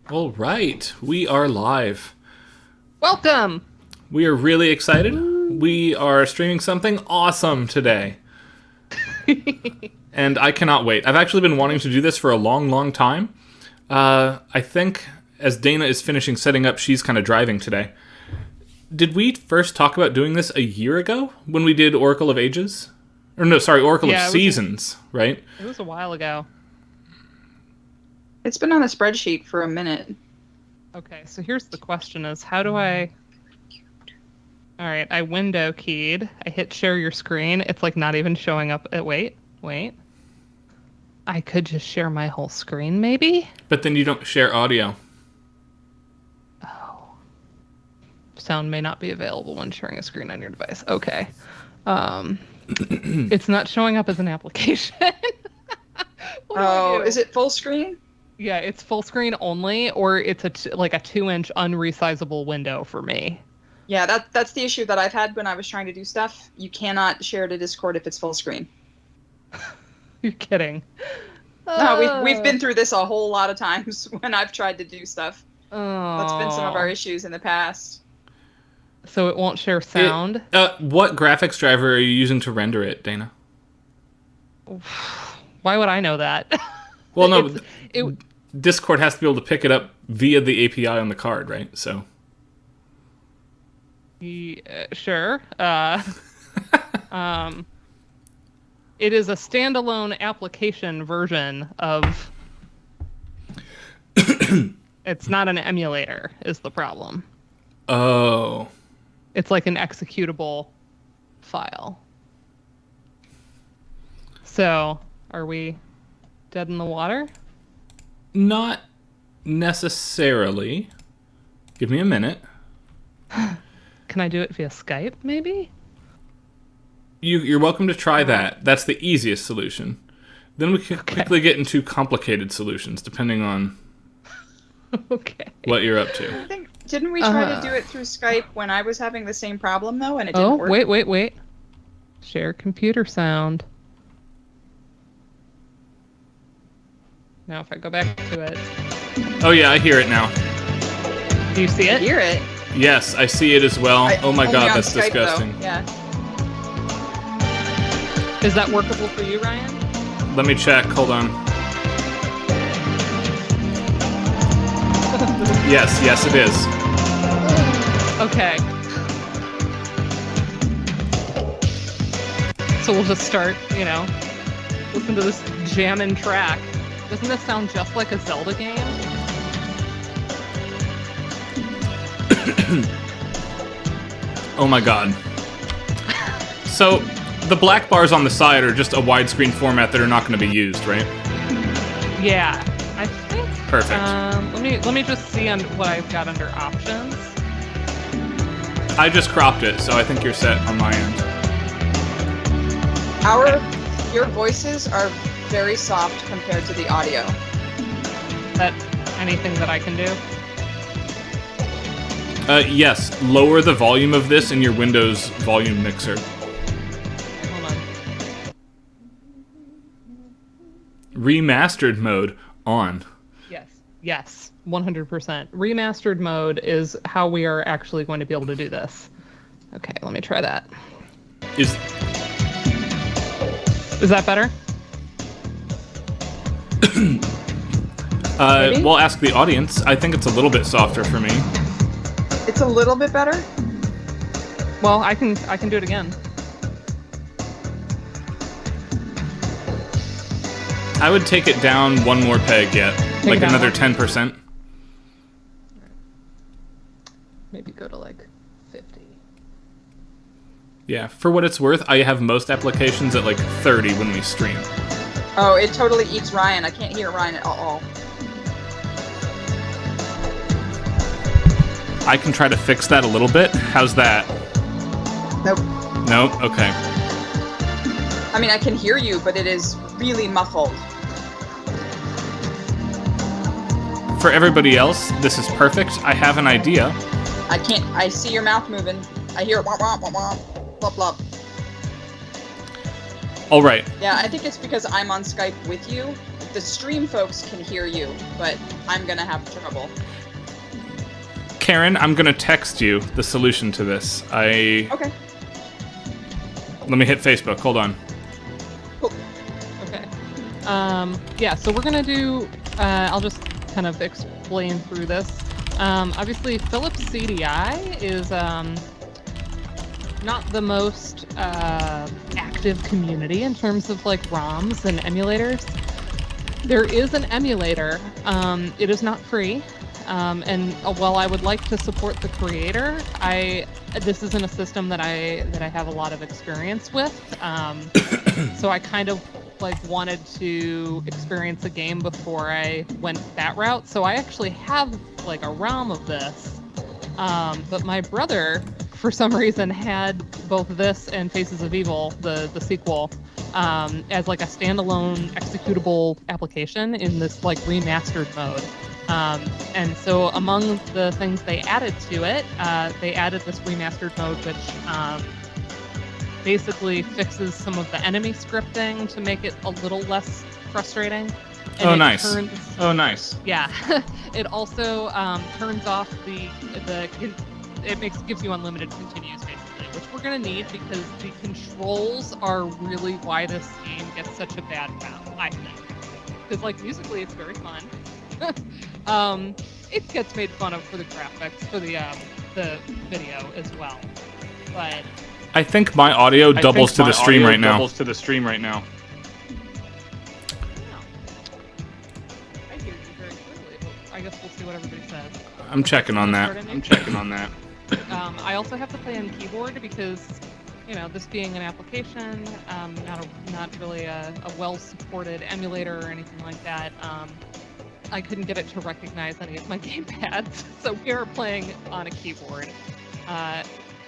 All right, we are live. Welcome! We are really excited. We are streaming something awesome today. And I cannot wait. I've actually been wanting to do this for a long, long time. I think as Dana is finishing setting up, she's kind of driving today. Did we first talk about doing this a year ago when we did Oracle of Ages? Or no, sorry, Oracle of Seasons, right? It was a while ago. It's been on a spreadsheet for a minute. Okay, so here's the question is, how do I... Alright, I window keyed. I hit share your screen. It's like not even showing up. Wait. I could just share my whole screen, maybe? But then you don't share audio. Oh. Sound may not be available when sharing a screen on your device. Okay. It's not showing up as an application. Oh, is it full screen? Yeah, it's full screen only, or it's like a 2-inch unresizable window for me. Yeah, that's the issue that I've had when I was trying to do stuff. You cannot share to Discord if it's full screen. You're kidding. No, we've been through this a whole lot of times when I've tried to do stuff. Oh. That's been some of our issues in the past. So it won't share sound? What graphics driver are you using to render it, Dana? Why would I know that? Well, no, Discord has to be able to pick it up via the API on the card, right? So. Yeah, sure. It is a standalone application version of... It's not an emulator, is the problem. Oh. It's like an executable file. So, are we dead in the water? Not necessarily. Give me a minute. Can I do it via Skype, maybe? You're welcome to try that. That's the easiest solution. Then we can quickly get into complicated solutions, depending on what you're up to. I think, didn't we try to do it through Skype when I was having the same problem, though, and it didn't work? Wait. Share computer sound. Now if I go back to it... Oh yeah, I hear it now. Do you see it? I hear it. Yes, I see it as well. Oh my god, that's Skype, disgusting. Though. Yeah. Is that workable for you, Ryan? Let me check. Hold on. Yes, it is. Okay. So we'll just start, listen to this jammin' track. Doesn't this sound just like a Zelda game? Oh my god. So, the black bars on the side are just a widescreen format that are not going to be used, right? Yeah, I think. Perfect. Let me just see on what I've got under options. I just cropped it, so I think you're set on my end. Your voices are very soft compared to the audio. That anything that I can do? Yes, lower the volume of this in your Windows volume mixer. Hold on. Remastered mode on. Yes, 100%. Remastered mode is how we are actually going to be able to do this. Okay, let me try that. Is that better? We'll ask the audience. I think it's a little bit softer for me. It's a little bit better? Well, I can do it again. I would take it down one more peg yet. Like another 10%. Maybe go to like 50. Yeah, for what it's worth, I have most applications at like 30 when we stream. Oh, it totally eats Ryan. I can't hear Ryan at all. I can try to fix that a little bit. How's that? Nope. Nope? Okay. I mean, I can hear you, but it is really muffled. For everybody else, this is perfect. I have an idea. I see your mouth moving. I hear womp womp womp womp. Blop blop. All right. Yeah, I think it's because I'm on Skype with you, the stream folks can hear you, but I'm gonna have trouble. Karen, I'm gonna text you the solution to this. Okay. Let me hit Facebook. Hold on. Cool. Okay. Yeah, so we're gonna do, I'll just kind of explain through this. Obviously, Philips CDI is not the most active community in terms of like ROMs and emulators. There is an emulator. It is not free. And while I would like to support the creator, this isn't a system that I have a lot of experience with. So I kind of like wanted to experience a game before I went that route. So I actually have like a ROM of this. But my brother, for some reason, had both this and Faces of Evil, the sequel, as like a standalone executable application in this like remastered mode. And so among the things they added to it, they added this remastered mode, which basically fixes some of the enemy scripting to make it a little less frustrating. And Oh, nice. Oh, nice. Yeah. It also turns off gives you unlimited continues, basically, which we're going to need because the controls are really why this game gets such a bad rap, I think. Because, like, musically, it's very fun. It gets made fun of for the graphics, for the video as well. But I think my audio doubles to the stream right now. I hear you very clearly, but I guess we'll see what everybody says. I'm checking on that. I also have to play on keyboard because, you know, this being an application, not really a well-supported emulator or anything like that. I couldn't get it to recognize any of my gamepads, so we are playing on a keyboard.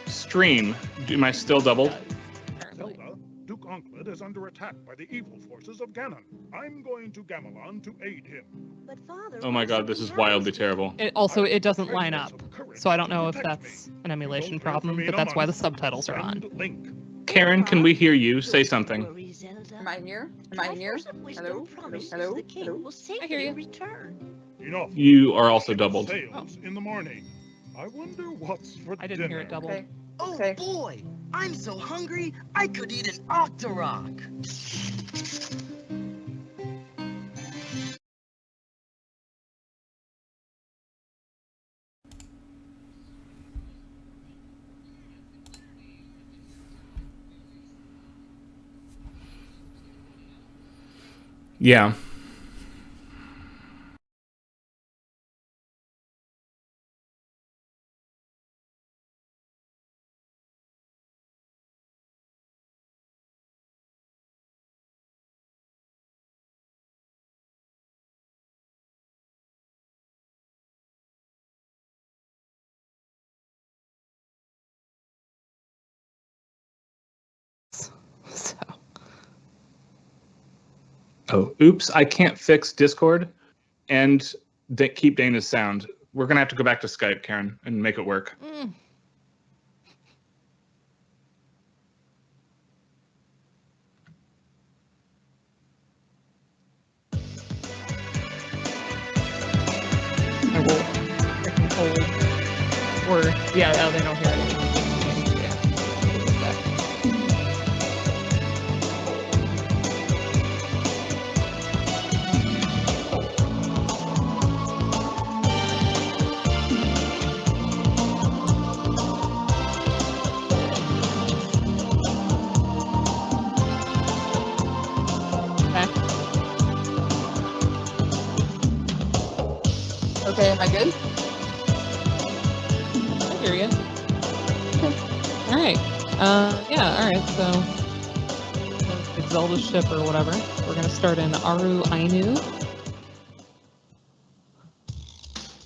Stream. Am I still doubled? Apparently. Zelda, Duke Onkled is under attack by the evil forces of Ganon. I'm going to Gamelon to aid him. But Father, Oh my god, this is wildly terrible. It doesn't line up, so I don't know if that's an emulation problem, but that's why the subtitles are on. Link. Karen, can we hear you? Say something. Am I here? Hello? Hello? Hello? I hear you. Enough. You are also doubled. Sales in the morning. I wonder what's for I didn't hear it doubled. Okay. Oh Okay. boy, I'm so hungry, I could eat an Octorok. Yeah. So, Oh, oops, I can't fix Discord and keep Dana's sound. We're gonna have to go back to Skype, Karen, and make it work. I will freaking hold. Or, yeah, they don't hear anything. Yeah. Okay, am I good? I hear you. All right. Yeah. All right. So it's Zelda's ship or whatever. We're gonna start in Aru Ainu.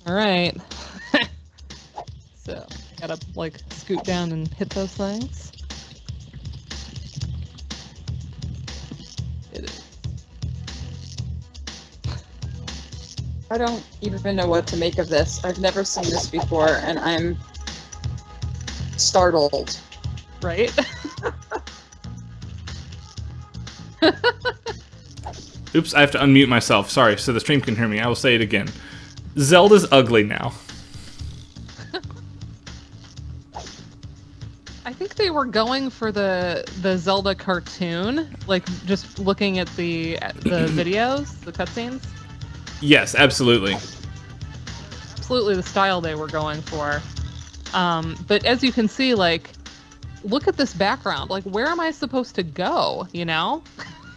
All right. So gotta like scoot down and hit those things. It is. I don't even know what to make of this. I've never seen this before, and I'm startled. Right? Oops, I have to unmute myself. Sorry, so the stream can hear me. I will say it again. Zelda's ugly now. I think they were going for the Zelda cartoon, like just looking at the videos, the cutscenes. Yes, absolutely. Absolutely the style they were going for. But as you can see, like, look at this background. Like, where am I supposed to go, you know?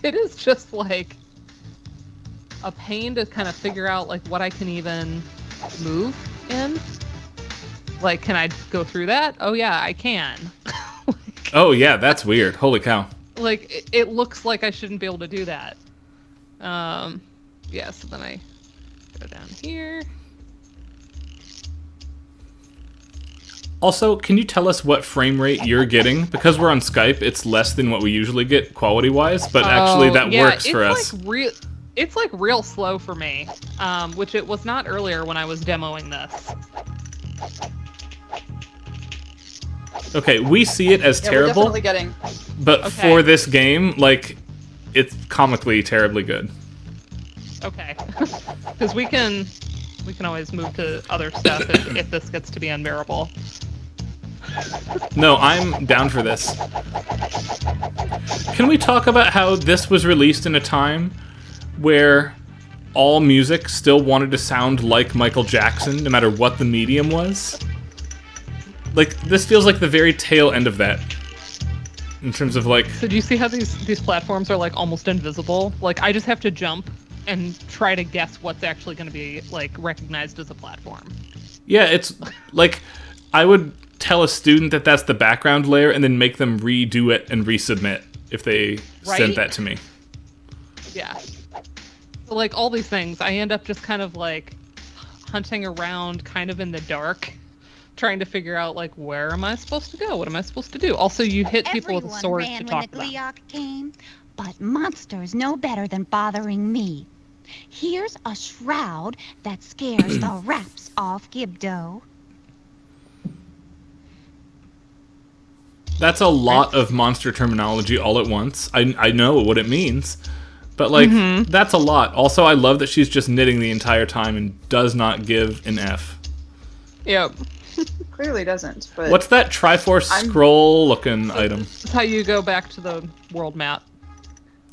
It is just, like, a pain to kind of figure out, like, what I can even move in. Like, can I go through that? Oh, yeah, I can. Oh, yeah, that's weird. Holy cow. Like, it looks like I shouldn't be able to do that. Yeah, so then I go down here. Also, can you tell us what frame rate you're getting? Because we're on Skype, it's less than what we usually get quality-wise, but actually that works for us. It's like real slow for me, which it was not earlier when I was demoing this. Okay, we see it as Yeah, we're terrible, definitely getting. but Okay. for this game, like, it's comically terribly good. Okay, because we can always move to other stuff if this gets to be unbearable. No, I'm down for this. Can we talk about how this was released in a time where all music still wanted to sound like Michael Jackson, no matter what the medium was? Like, this feels like the very tail end of that. In terms of, like... So do you see how these platforms are, like, almost invisible? Like, I just have to jump and try to guess what's actually going to be, like, recognized as a platform. Yeah, it's, like, I would tell a student that that's the background layer and then make them redo it and resubmit if they sent that to me. Yeah. So, like, all these things, I end up just kind of, like, hunting around kind of in the dark, trying to figure out, like, where am I supposed to go? What am I supposed to do? Also, you hit people with a sword to talk about. Everyone ran when the Gleeok came, but monsters know better than bothering me. Here's a shroud that scares the wraps off Gibdo. That's a lot of monster terminology all at once. I know what it means, but, like, that's a lot. Also, I love that she's just knitting the entire time and does not give an F. Yep. Clearly doesn't. But What's that Triforce scroll-looking item? That's how you go back to the world map.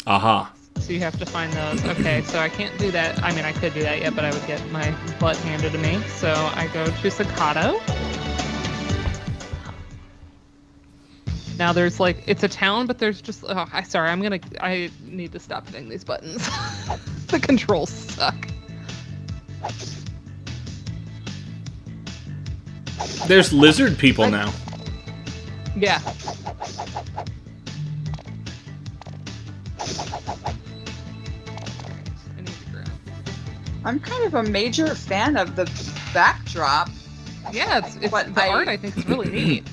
Aha. So you have to find those. Okay, so I can't do that. I mean, I could do that yet, but I would get my butt handed to me. So I go to Staccato. Now there's, like, it's a town, but there's just, I need to stop hitting these buttons. The controls suck. There's lizard people now. Yeah. I need to grow. I'm kind of a major fan of the backdrop. Yeah, the art I think is really neat.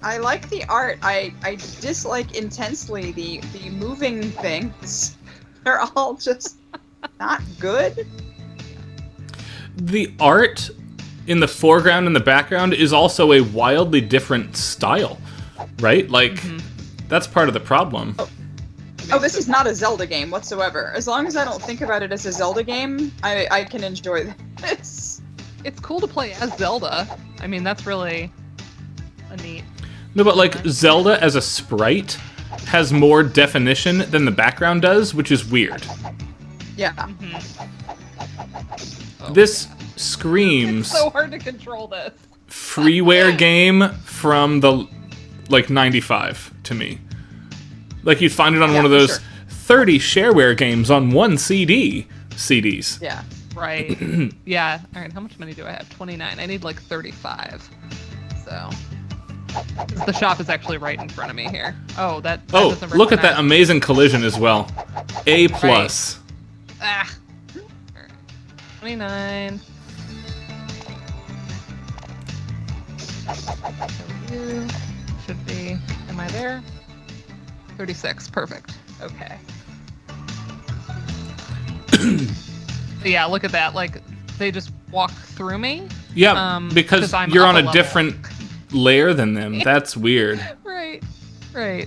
I like the art. I dislike intensely the moving things. They're all just not good. The art in the foreground and the background is also a wildly different style, right? Like, that's part of the problem. Oh, this is not a Zelda game whatsoever. As long as I don't think about it as a Zelda game, I can enjoy this. It's cool to play as Zelda. I mean, that's really a neat... No, but, like, Zelda as a sprite has more definition than the background does, which is weird. Yeah. This screams... It's so hard to control this. freeware game from the, like, 95 to me. Like, you'd find it on one of those 30 shareware games on one CDs. Yeah. Right. Yeah. All right, how much money do I have? 29. I need, like, 35. So... The shop is actually right in front of me here. Oh, that doesn't look at that recognize- amazing collision as well. A+. Right. Ah. All right. 29. You should be. Am I there? 36. Perfect. Okay. Yeah, look at that. Like, they just walk through me. Yeah, because I'm you're up on a a level. different layer than them. That's weird. Right. All right,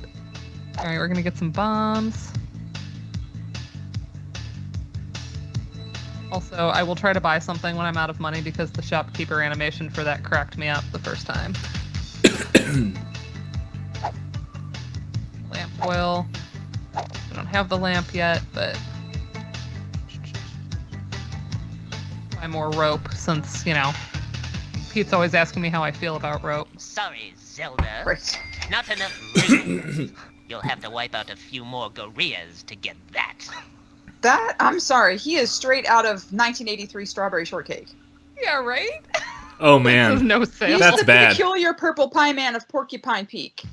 we're gonna get some bombs. Also, I will try to buy something when I'm out of money because the shopkeeper animation for that cracked me up the first time. Lamp oil. I don't have the lamp yet, but buy more rope since, Pete's always asking me how I feel about rope. Sorry, Zelda. Right. Not enough room. You'll have to wipe out a few more gorillas to get that. I'm sorry, he is straight out of 1983 Strawberry Shortcake. Yeah, right? Oh This is man, no He's sale. That's the bad. peculiar purple pie man of Porcupine Peak.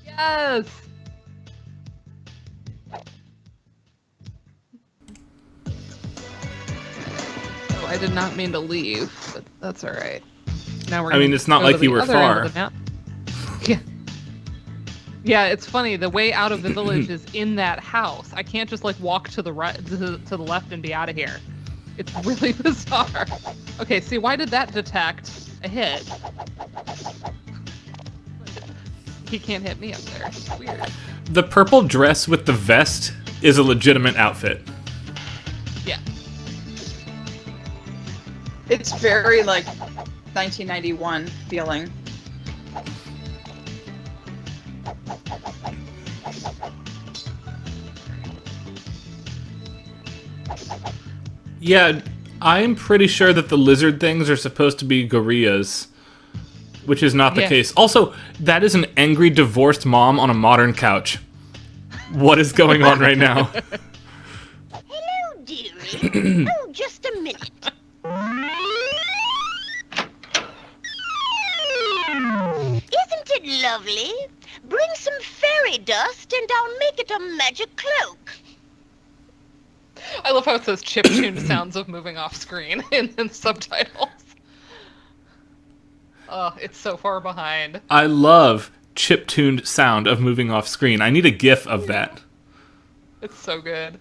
Yes. Oh, I did not mean to leave, but that's all right. Now we're. I mean, gonna it's not go like to the you were other end far. of the map. Yeah. Yeah, it's funny. The way out of the village is in that house. I can't just like walk to the right, to the left, and be out of here. It's really bizarre. Okay, see, why did that detect a hit? He can't hit me up there. It's weird. the purple dress with the vest is a legitimate outfit. Yeah. It's very like 1991 feeling. Yeah, I'm pretty sure that the lizard things are supposed to be gorillas, which is not the Yeah. case. Also, that is an angry divorced mom on a modern couch. What is going on right now? Hello, dearie. Oh, just a minute. Isn't it lovely? Bring some fairy dust and I'll make it a magic cloak. I love how it says chip-tuned sounds of moving off screen in the subtitles. Oh, it's so far behind. I love chip-tuned sound of moving off screen. I need a GIF of that. It's so good.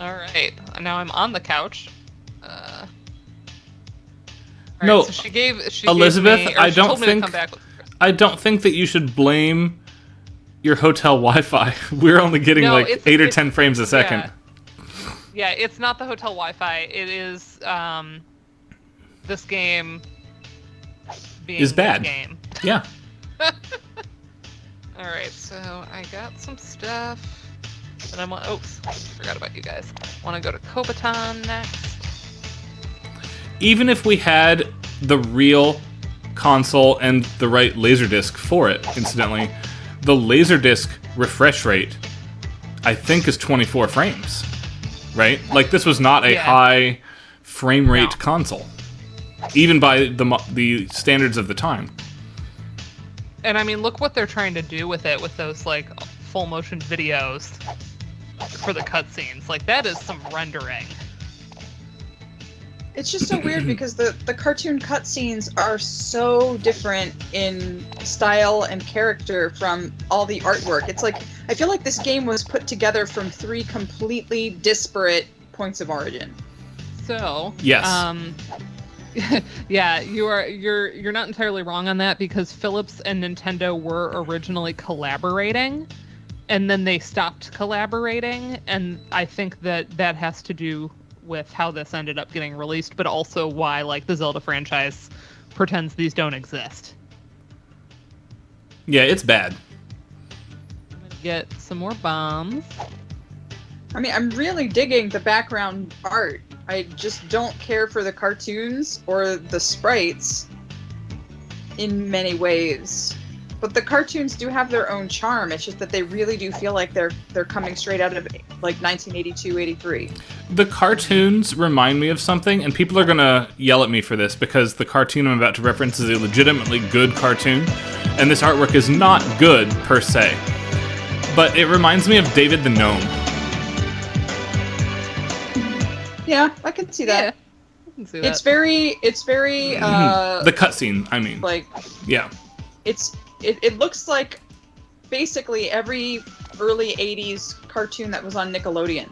All right, now I'm on the couch. All right, No, so she Elizabeth, gave me, or I she don't told me to think- come back with- I don't think that you should blame your hotel Wi-Fi. We're only getting No, like it's- 8 or it's- 10 frames a second. Yeah, it's not the hotel Wi-Fi. It is this game being Is bad. This game. Yeah. All right, so I got some stuff, and I'm on. Oops, forgot about you guys. Want to go to Kobaton next? Even if we had the real console and the right Laserdisc for it, incidentally, the Laserdisc refresh rate, I think, is 24 frames, right? Like, this was not a Yeah. high frame rate No. console, even by the standards of the time. And I mean, look what they're trying to do with it, with those like full motion videos for the cutscenes. Like, that is some rendering. It's just so weird because the cartoon cutscenes are so different in style and character from all the artwork. It's like, I feel like this game was put together from 3 completely disparate points of origin. So Yes. yeah, you're not entirely wrong on that, because Philips and Nintendo were originally collaborating, and then they stopped collaborating, and I think that has to do with how this ended up getting released, but also why like the Zelda franchise pretends these don't exist. Yeah, it's bad. I'm gonna get some more bombs. I mean, I'm really digging the background art. I just don't care for the cartoons or the sprites in many ways. But the cartoons do have their own charm. It's just that they really do feel like they're coming straight out of like 1982, 83. The cartoons remind me of something, and people are gonna yell at me for this because the cartoon I'm about to reference is a legitimately good cartoon, and this artwork is not good per se. But it reminds me of David the Gnome. Yeah, I can see that. Yeah, I can see that. It's very The cutscene, I mean. like Yeah. it looks like basically every early 80s cartoon that was on Nickelodeon,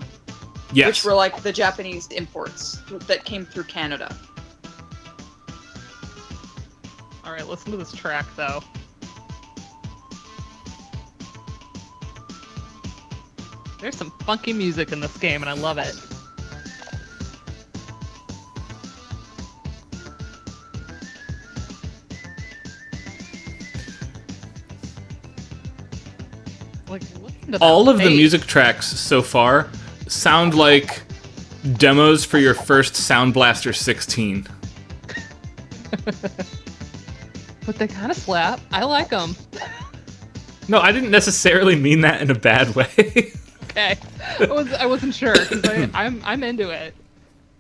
Yes. which were like the Japanese imports that came through Canada. All right, listen to this track though. There's some funky music in this game, and I love it. Like, listen to that All of the bass. music tracks so far sound like demos for your first Sound Blaster 16. But they kind of slap. I like them. No, I didn't necessarily mean that in a bad way. Okay, I wasn't sure because I'm into it.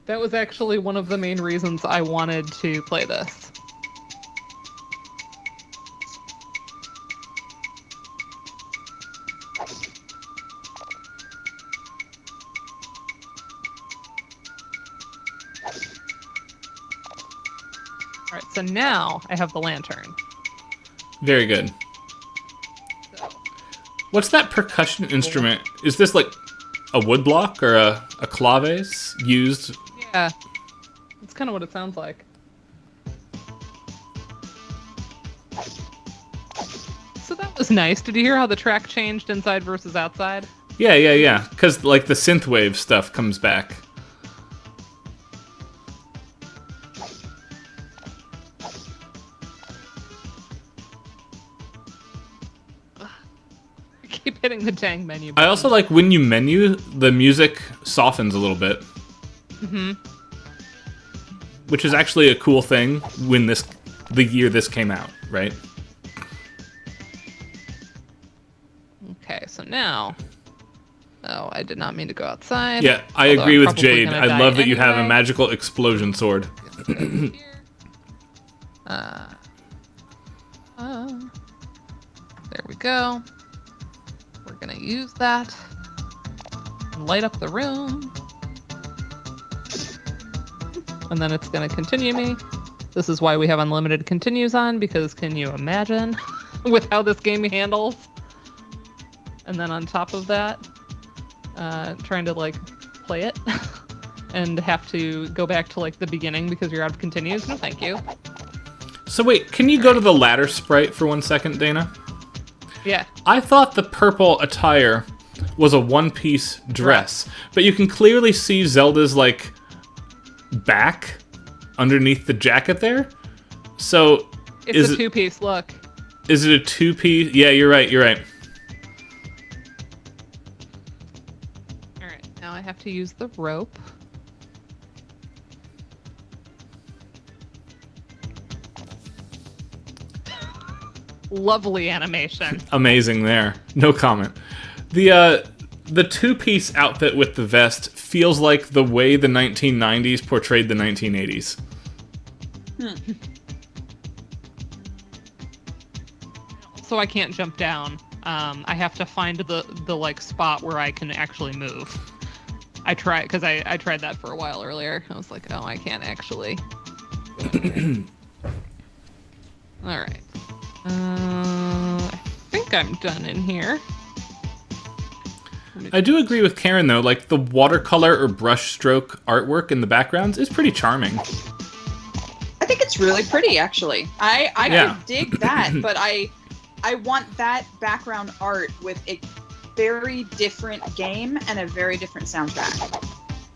That was actually one of the main reasons I wanted to play this. All right, so now I have the lantern. Very good. What's that percussion instrument? Is this like a woodblock or a claves used? Yeah, that's kind of what it sounds like. So that was nice. Did you hear how the track changed inside versus outside? Yeah. Because like the synthwave stuff comes back. I keep hitting the dang menu I button. also like when you menu, the music softens a little bit. Mm-hmm. Which is actually a cool thing when the year this came out, right? Okay, so now... Oh, I did not mean to go outside. Yeah, I Although agree I'm with probably Jade. gonna I die love that you have a anyway. magical explosion sword. Here. There we go. We're gonna use that. And light up the room. And then it's gonna continue me. This is why we have unlimited continues on, because can you imagine with how this game handles? And then on top of that, trying to like play it and have to go back to like the beginning because you're out of continues. No, thank you. So wait, can you go to the ladder sprite for 1 second, Dana? Yeah. I thought the purple attire was a one-piece dress, but you can clearly see Zelda's like back underneath the jacket there. So It's a two-piece look. Is it a two-piece? Yeah, you're right. All right, now I have to use the rope. Lovely animation. Amazing there. No comment. The two-piece outfit with the vest feels like the way the 1990s portrayed the 1980s. So I can't jump down. I have to find the like spot where I can actually move. I tried because I tried that for a while earlier. I was like, oh, I can't actually. All right. I think I'm done in here. I do agree with Karen though. Like the watercolor or brushstroke artwork in the backgrounds is pretty charming. I think it's really pretty, actually. I Yeah. could dig that, but I want that background art with a very different game and a very different soundtrack.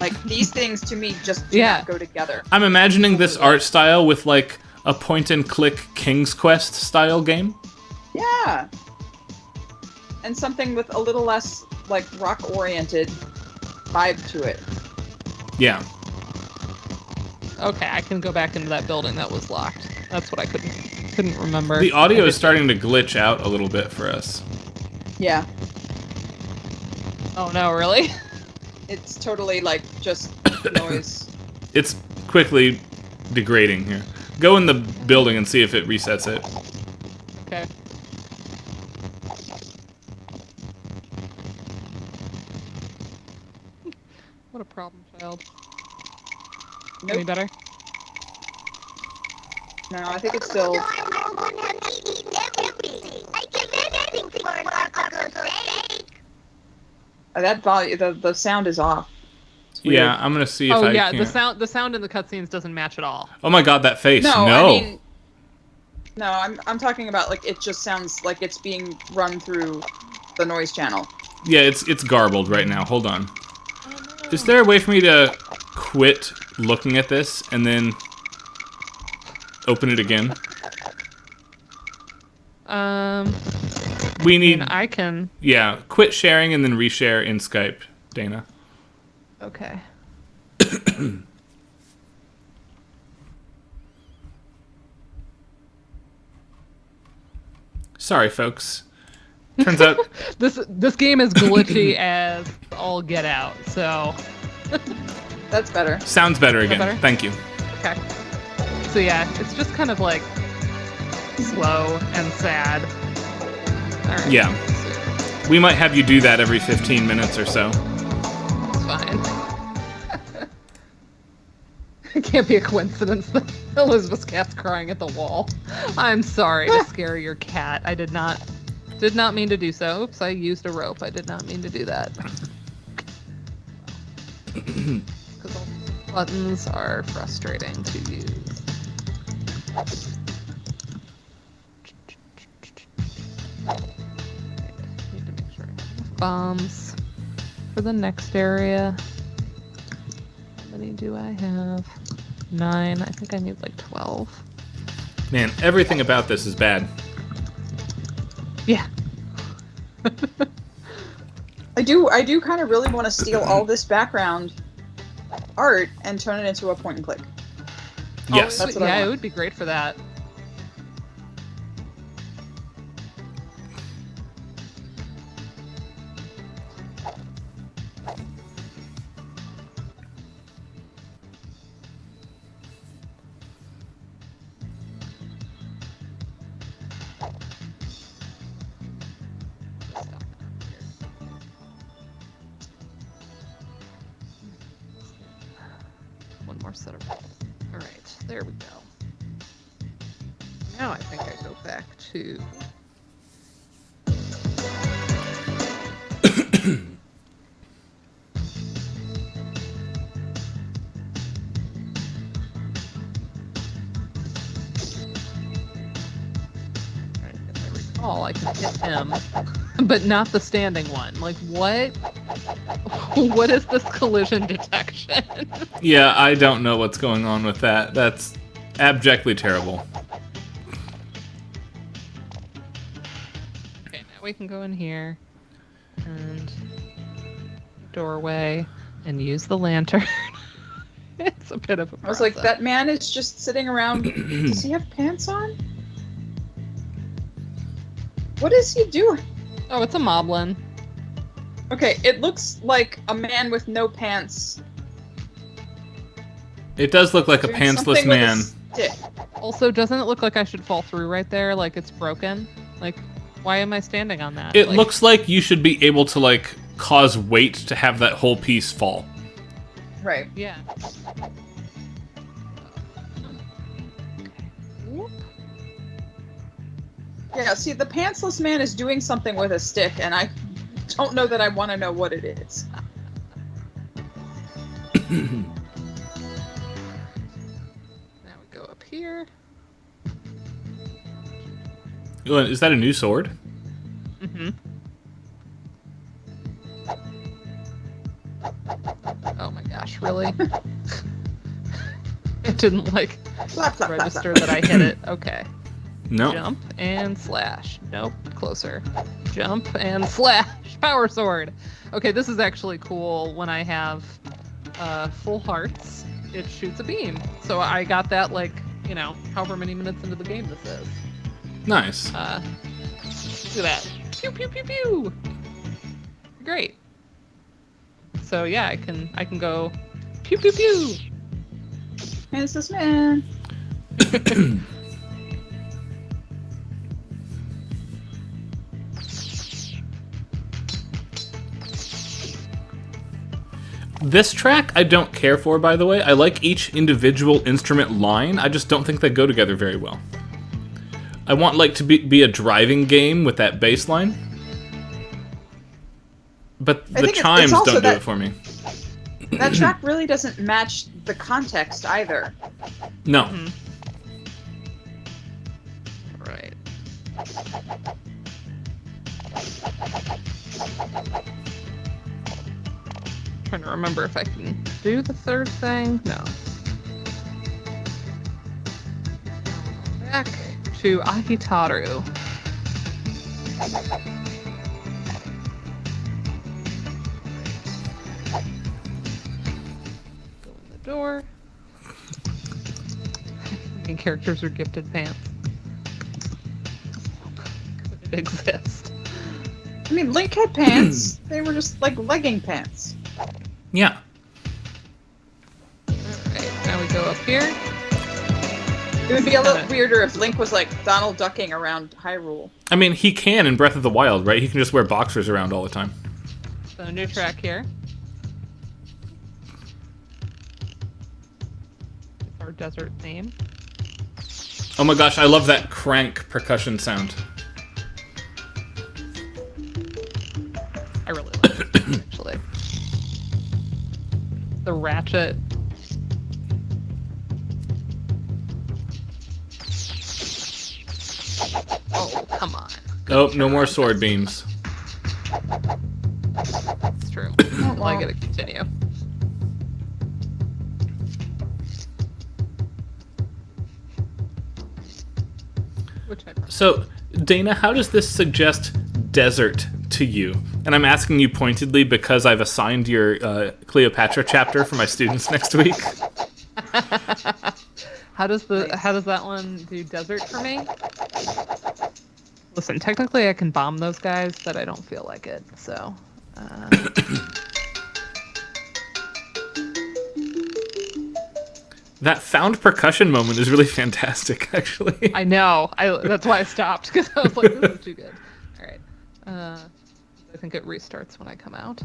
Like, these things to me just do not go together. I'm imagining this art style with like a point-and-click King's Quest style game. Yeah. And something with a little less, like, rock-oriented vibe to it. Yeah. Okay, I can go back into that building that was locked. That's what I couldn't remember. The audio is starting to glitch out a little bit for us. Yeah. Oh no, really? It's totally, like, just noise. It's quickly degrading here. Go in the building and see if it resets it. Okay. What a problem child. Nope. Any better? No, I think it's still... That volume, the sound is off. It's weird. Yeah, I'm gonna see if Oh I yeah, can. the sound in the cutscenes doesn't match at all. Oh my god, that face! No, No. I mean, no, I'm talking about like it just sounds like it's being run through the noise channel. Yeah, it's garbled right now. Hold on. Is there a way for me to quit looking at this and then open it again? We need... I can... Yeah, quit sharing and then reshare in Skype, Dana. Okay. Sorry, folks. Turns out... This game is glitchy as all get out, so... That's better. Sounds better again. better? Thank you. Okay. So yeah, it's just kind of like slow and sad. Alright. Yeah. We might have you do that every 15 minutes or so. It's fine. It can't be a coincidence that Elizabeth's cat's crying at the wall. I'm sorry to scare your cat. I did not mean to do so. Oops, I used a rope. I did not mean to do that. Because all these buttons are frustrating to use. Need to make sure I have enough bombs for the next area. How many do I have? 9. I think I need like 12. Man, everything about this is bad. Yeah. I do kind of really want to steal all this background art and turn it into a point and click. Yes. That's what I Yeah, want. it would be great for that. One more set of... Alright, there we go. Now I think I go back to... If I recall, I can hit him, but not the standing one. Like, what? What is this collision detection? Yeah, I don't know what's going on with that. That's abjectly terrible. Okay, now we can go in here and doorway and use the lantern. It's a bit of a process. I was like, that man is just sitting around. Does he have pants on? What is he doing? Oh, it's a moblin. Okay, it looks like a man with no pants. It does look like a doing pantsless something with a man. stick. Also, doesn't it look like I should fall through right there? Like it's broken? Like, why am I standing on that? It Like, looks like you should be able to, like, cause weight to have that whole piece fall. Right. Yeah. Whoop. Yeah, see, the pantsless man is doing something with a stick, and I don't know that I want to know what it is. Now we go up here. Is that a new sword? Mm-hmm. Oh my gosh, really? It didn't, like, Flap, flap, flap, register flap. that I hit it. Okay. No. Jump and slash. Nope, closer. Jump and slash. Power sword. Okay, this is actually cool. When I have full hearts, it shoots a beam. So I got that, like, you know, however many minutes into the game this is. Nice. Look at that. Pew pew pew pew. Great. So yeah, I can go pew pew pew. Pantsless man. This track I don't care for, by the way. I like each individual instrument line. I just don't think they go together very well. I want, like, to be a driving game with that bass line. But the think it's chimes also don't do that- it for me. That track really doesn't match the context either. No. Mm-hmm. Right. trying to remember if I can do the third thing. No. Back to Ahitaru. Go in the door. Main characters are gifted pants. Could it exist? I mean, Link had pants. They were just like legging pants. Yeah. Alright, now we go up here. It would be a little weirder if Link was like Donald ducking around Hyrule. I mean, he can in Breath of the Wild, right? He can just wear boxers around all the time. So new track here. It's our desert theme. Oh my gosh, I love that crank percussion sound. I really like this actually. The ratchet. Oh, come on. Oh, no more sword beams. It's true. Well, I gotta continue. Which I So, Dana, how does this suggest desert to you? And I'm asking you pointedly because I've assigned your Cleopatra chapter for my students next week. How does that one do desert for me? Listen, technically I can bomb those guys, but I don't feel like it. So, That found percussion moment is really fantastic, actually. I know. That's why I stopped because I was like, this is too good. All right. I think it restarts when I come out.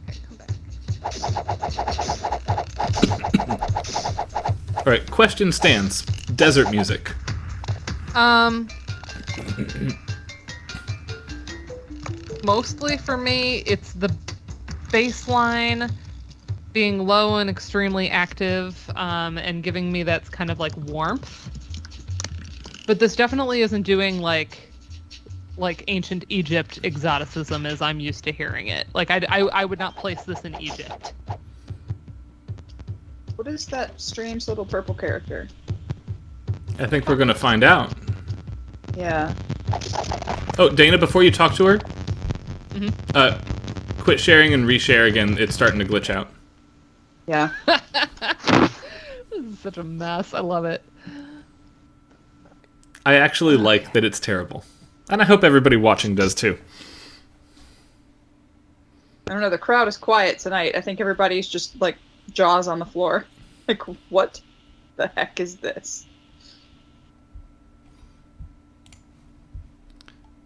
Okay, come back. All right, question stands. Desert music. Mostly for me, it's the bass line being low and extremely active, and giving me that kind of like warmth. But this definitely isn't doing like ancient Egypt exoticism as I'm used to hearing it. Like I would not place this in Egypt. What is that strange little purple character? I think we're going to find out. Yeah. Oh, Dana, before you talk to her, Mm-hmm. quit sharing and reshare again. It's starting to glitch out. Yeah. This is such a mess. I love it. I actually like that it's terrible. And I hope everybody watching does too. I don't know, the crowd is quiet tonight. I think everybody's just like jaws on the floor. Like, what the heck is this?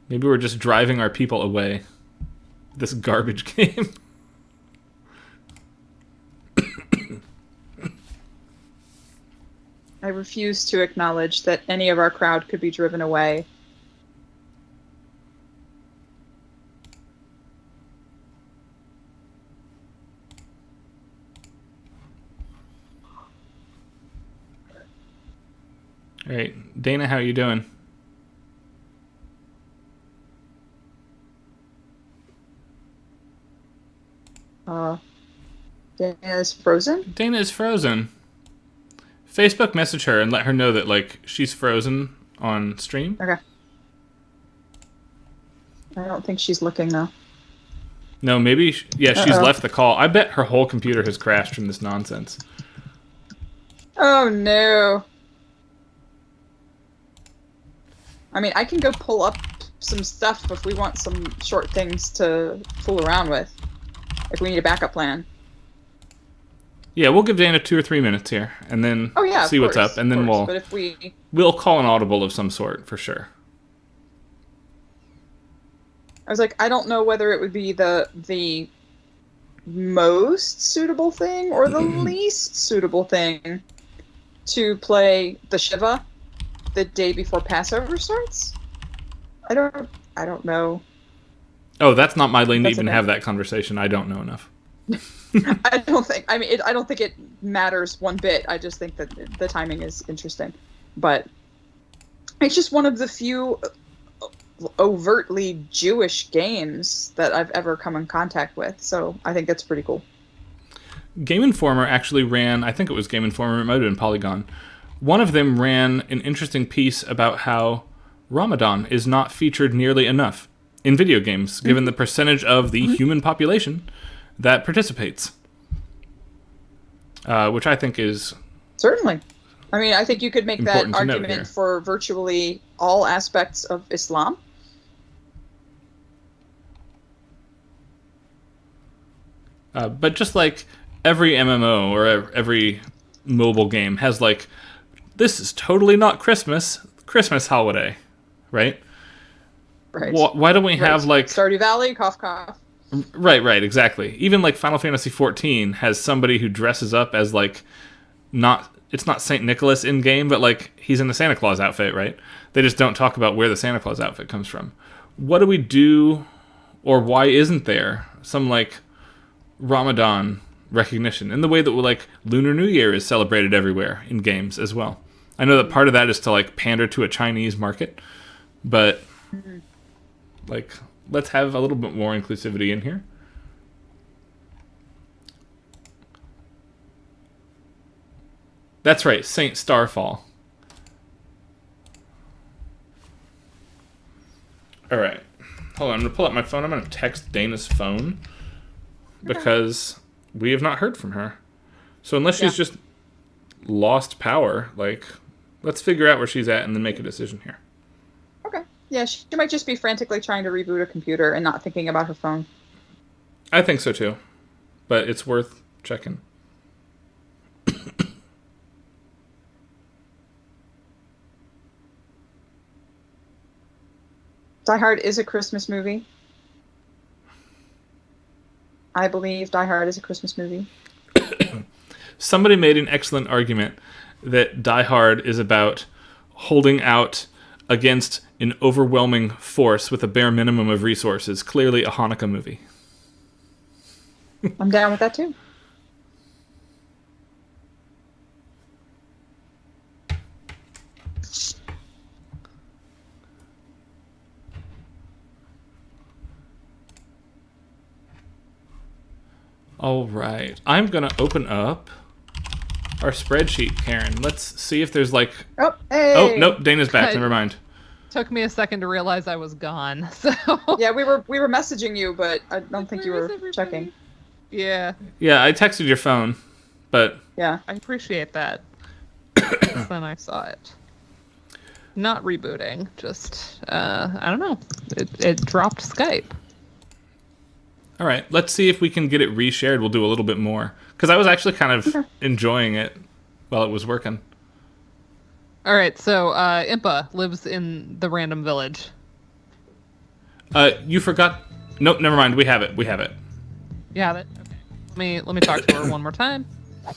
Maybe we're just driving our people away. This garbage game. I refuse to acknowledge that any of our crowd could be driven away. All right, Dana, how you doing? Dana's frozen? Dana is frozen. Facebook message her and let her know that like she's frozen on stream. Okay. I don't think she's looking though. No, maybe she's left the call. I bet her whole computer has crashed from this nonsense. Oh no. I mean, I can go pull up some stuff if we want some short things to fool around with. If we need a backup plan. Yeah, we'll give Dana 2 or 3 minutes here, and then see what's up, and then But if we'll call an audible of some sort for sure. I was like, I don't know whether it would be the most suitable thing or the least suitable thing to play the Shiva the day before Passover starts. I don't know. Oh, that's not my lane to That's even okay. have that conversation. I don't know enough. I don't think it matters one bit. I just think that the timing is interesting. But it's just one of the few overtly Jewish games that I've ever come in contact with. So I think that's pretty cool. Game Informer actually ran, I think it was Game Informer, it might have been Polygon. One of them ran an interesting piece about how Ramadan is not featured nearly enough in video games, given the percentage of the human population that participates. Which I think is... Certainly. I mean, I think you could make that important to note here. argument for virtually all aspects of Islam. But just like every MMO or every mobile game has like, this is totally not Christmas holiday, right? Right. Why don't we have like... Stardew Valley, cough cough. Right, exactly. Even like Final Fantasy XIV has somebody who dresses up as like, it's not St. Nicholas in game, but like he's in the Santa Claus outfit, right? They just don't talk about where the Santa Claus outfit comes from. What do we do, or why isn't there some like Ramadan recognition in the way that like Lunar New Year is celebrated everywhere in games as well? I know that part of that is to like pander to a Chinese market, but like let's have a little bit more inclusivity in here. That's right, Saint Starfall. All right, hold on. I'm gonna pull up my phone. I'm gonna text Dana's phone because we have not heard from her. So unless she's just lost power, like, let's figure out where she's at and then make a decision here. Okay. Yeah, she might just be frantically trying to reboot a computer and not thinking about her phone. I think so too, but it's worth checking. Die Hard is a Christmas movie. I believe Die Hard is a Christmas movie. Somebody made an excellent argument that Die Hard is about holding out against an overwhelming force with a bare minimum of resources. Clearly a Hanukkah movie. I'm down with that too. All right. I'm going to open up our spreadsheet, Karen. Let's see if there's like... Oh, hey! Oh, nope. Dana's back. Never mind. Took me a second to realize I was gone. So yeah, we were messaging you, but I don't think you were checking. Yeah. Yeah, I texted your phone, but... Yeah. I appreciate that. Then I saw it. Not rebooting, just, I don't know. It dropped Skype. All right, let's see if we can get it reshared. We'll do a little bit more. Because I was actually kind of enjoying it while it was working. All right, so Impa lives in the random village. You forgot... Nope, never mind. We have it. You have it? Okay. Let me talk to her one more time.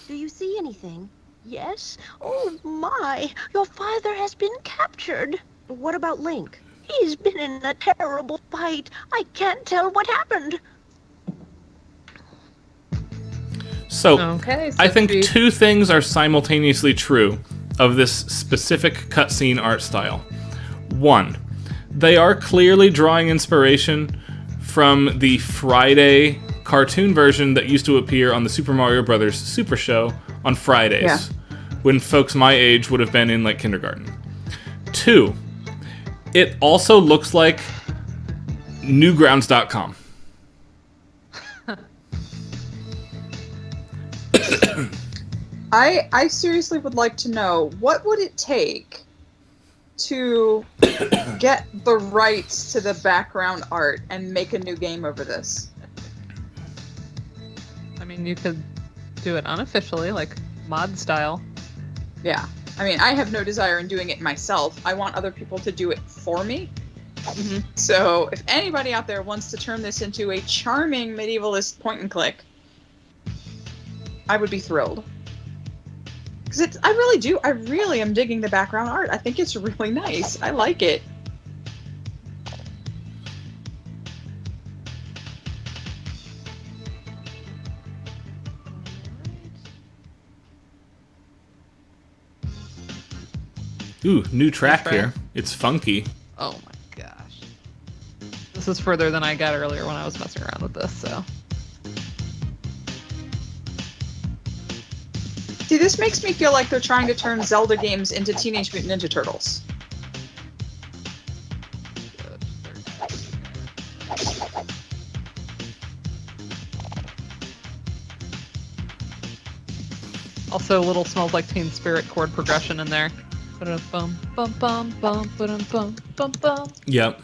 Do you see anything? Yes? Oh my, your father has been captured. What about Link? He's been in a terrible fight. I can't tell what happened. So, okay, I think two things are simultaneously true of this specific cutscene art style. One, they are clearly drawing inspiration from the Friday cartoon version that used to appear on the Super Mario Bros. Super Show on Fridays, when folks my age would have been in like kindergarten. Two, it also looks like Newgrounds.com. I seriously would like to know, what would it take to get the rights to the background art and make a new game over this? I mean, you could do it unofficially, like mod style. Yeah. I mean, I have no desire in doing it myself. I want other people to do it for me. Mm-hmm. So if anybody out there wants to turn this into a charming medievalist point and click, I would be thrilled. Because I really am digging the background art. I think it's really nice. I like it. Ooh, new track here. It's funky. Oh my gosh. This is further than I got earlier when I was messing around with this, so. See, this makes me feel like they're trying to turn Zelda games into Teenage Mutant Ninja Turtles. Also, a little Smells Like Teen Spirit chord progression in there. Ba-dum, bum, bum, bum, ba-dum, bum, bum, bum. Yep.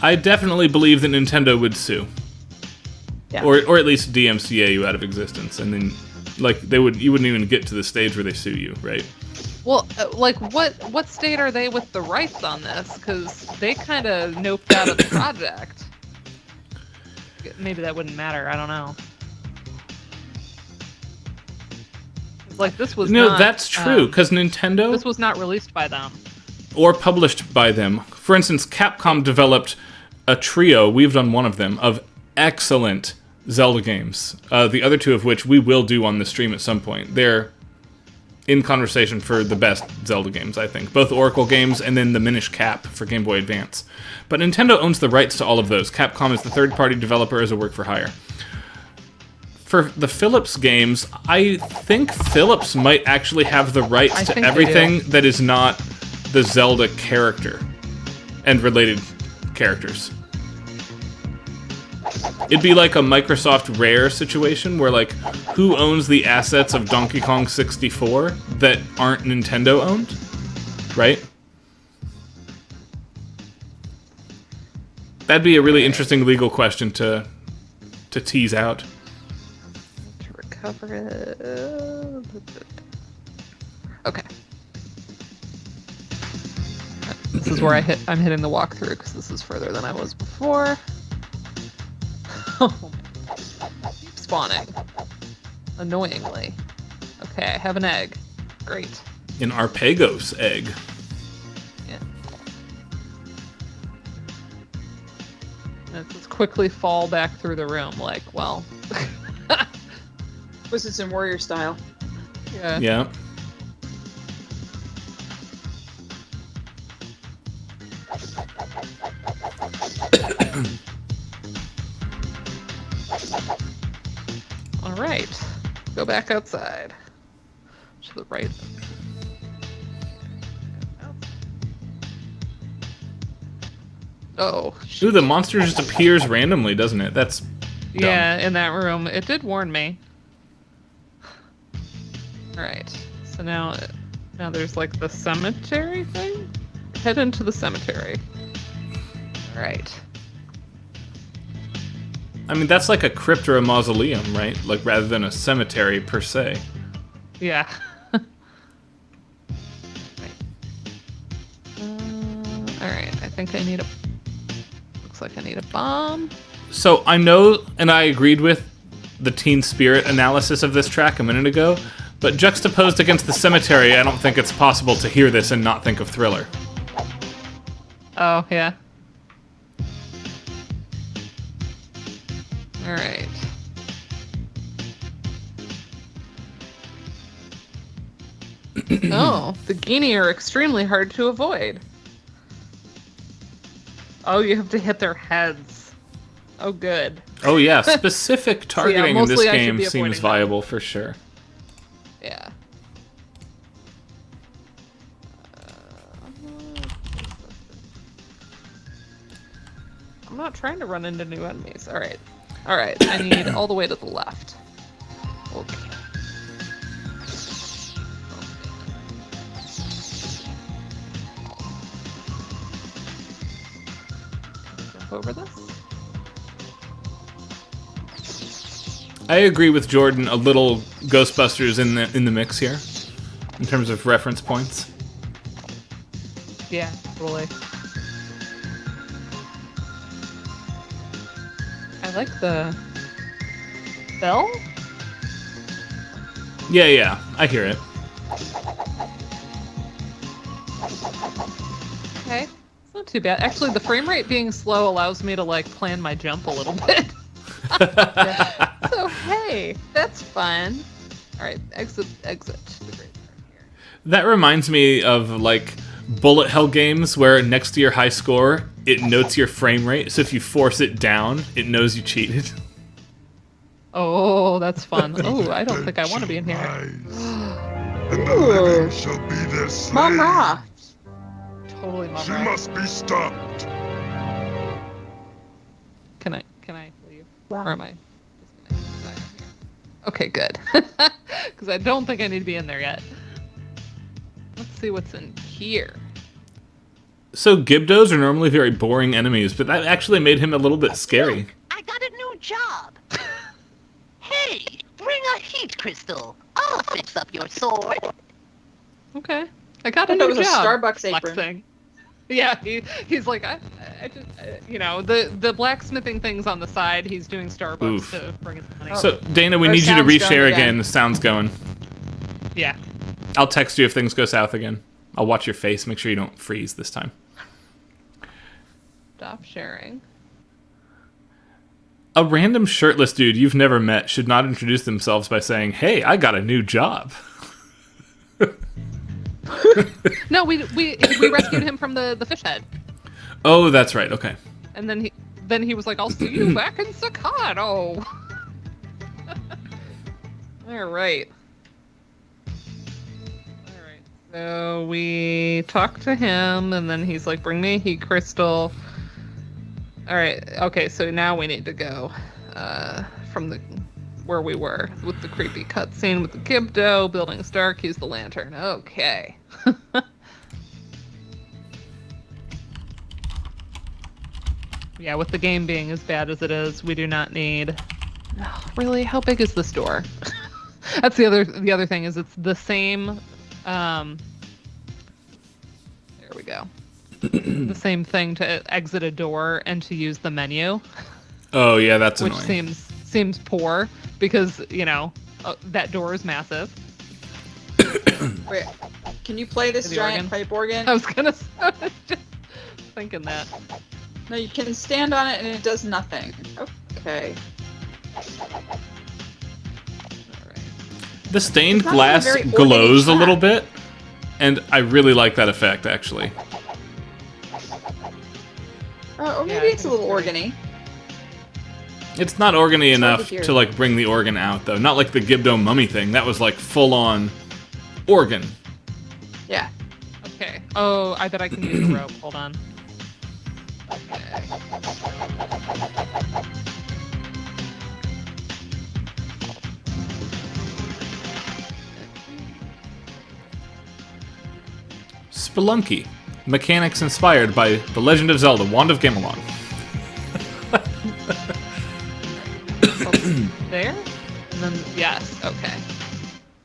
I definitely believe that Nintendo would sue. Yeah. Or at least DMCA you out of existence, and then like you wouldn't even get to the stage where they sue you, right? Well, like, what state are they with the rights on this? Because they kind of noped out of the project. Maybe that wouldn't matter. I don't know. Like, this was No, not, that's true, because Nintendo... This was not released by them. Or published by them. For instance, Capcom developed a trio, we've done one of them, of excellent Zelda games. The other two of which we will do on the stream at some point. They're in conversation for the best Zelda games, I think. Both Oracle games and then the Minish Cap for Game Boy Advance. But Nintendo owns the rights to all of those. Capcom is the third-party developer as a work-for-hire. For the Philips games, I think Philips might actually have the rights to everything that is not the Zelda character and related characters. It'd be like a Microsoft Rare situation where, like, who owns the assets of Donkey Kong 64 that aren't Nintendo owned, right? That'd be a really interesting legal question to tease out. Cover it. Okay. This is where I'm hitting the walkthrough because this is further than I was before. Keep spawning. Annoyingly. Okay, I have an egg. Great. An Arpegos egg. Yeah. And just quickly fall back through the room, like, well. Twisted in Warrior style. Yeah. Yeah. All right. Go back outside. To the right. Oh. Ooh, the monster just appears randomly, doesn't it? That's dumb. Yeah, in that room. It did warn me. Alright, so now there's like the cemetery thing? Head into the cemetery. Alright. I mean, that's like a crypt or a mausoleum, right? Like, rather than a cemetery per se. Yeah. Alright, I think I need looks like I need a bomb. So, I know, and I agreed with the Teen Spirit analysis of this track a minute ago, but juxtaposed against the cemetery, I don't think it's possible to hear this and not think of Thriller. Oh, yeah. Alright. Oh, the Genie are extremely hard to avoid. Oh, you have to hit their heads. Oh, good. Oh, yeah, specific targeting in this mostly I should game be seems avoiding viable for sure. Yeah. I'm not trying to run into new enemies. Alright. Alright, I need all the way to the left. Okay. Jump over this. I agree with Jordan, a little Ghostbusters in the mix here, in terms of reference points. Yeah, totally. I like the bell? Yeah, I hear it. Okay, it's not too bad. Actually, the frame rate being slow allows me to, like, plan my jump a little bit. So, hey, that's fun. Alright, exit. That reminds me of, like, bullet hell games where next to your high score, it notes your frame rate. So if you force it down, it knows you cheated. Oh, that's fun. Oh, I don't think I want to be in here. And the living shall be their slave. Mama! Totally She Mama. must be stopped. Can I leave? Or am I disconnected? Okay, good. Because I don't think I need to be in there yet. Let's see what's in here. So Gibdos are normally very boring enemies, but that actually made him a little bit scary. I got a new job. Hey, bring a heat crystal. I'll fix up your sword. Okay. I got I a thought it new was a job. Starbucks apron. Flexing. Yeah, he's like, I just, you know, the blacksmithing things on the side, he's doing Starbucks Oof. to bring us money. So Dana, we Our need you to sound's going reshare again. again. The sound's going. Yeah. I'll text you if things go south again. I'll watch your face. Make sure you don't freeze this time. Stop sharing. A random shirtless dude you've never met should not introduce themselves by saying, "Hey, I got a new job." No, we rescued him from the fish head. Oh, that's right. Okay. And then he was like, I'll see you back in Staccato. All right. So we talked to him, and then he's like, bring me a heat crystal. All right. Okay, so now we need to go from where we were with the creepy cutscene with the Gibdo, building a Stark, use the lantern. Okay. Yeah, with the game being as bad as it is, we do not need... Oh, really? How big is this door? That's the other thing, is it's the same... There we go. The same thing to exit a door and to use the menu. Oh, yeah, that's which annoying. seems poor, because, you know, that door is massive. Wait, can you play this The giant organ? pipe organ? I was just thinking that. No, you can stand on it and it does nothing. Okay. The stained It's not glass even very glows a ornate little track. bit, and I really like that effect, actually. Or Yeah, maybe I it's a think little it's great. organy. It's not organy It's hard to enough hear. to, like, bring the organ out, though. Not like the Gibdo mummy thing. That was, like, full-on organ. Yeah. Okay. Oh, I bet I can use a rope. Hold on. Okay. Spelunky. Mechanics inspired by The Legend of Zelda, Wand of Gamelon. There? And then, yes, okay.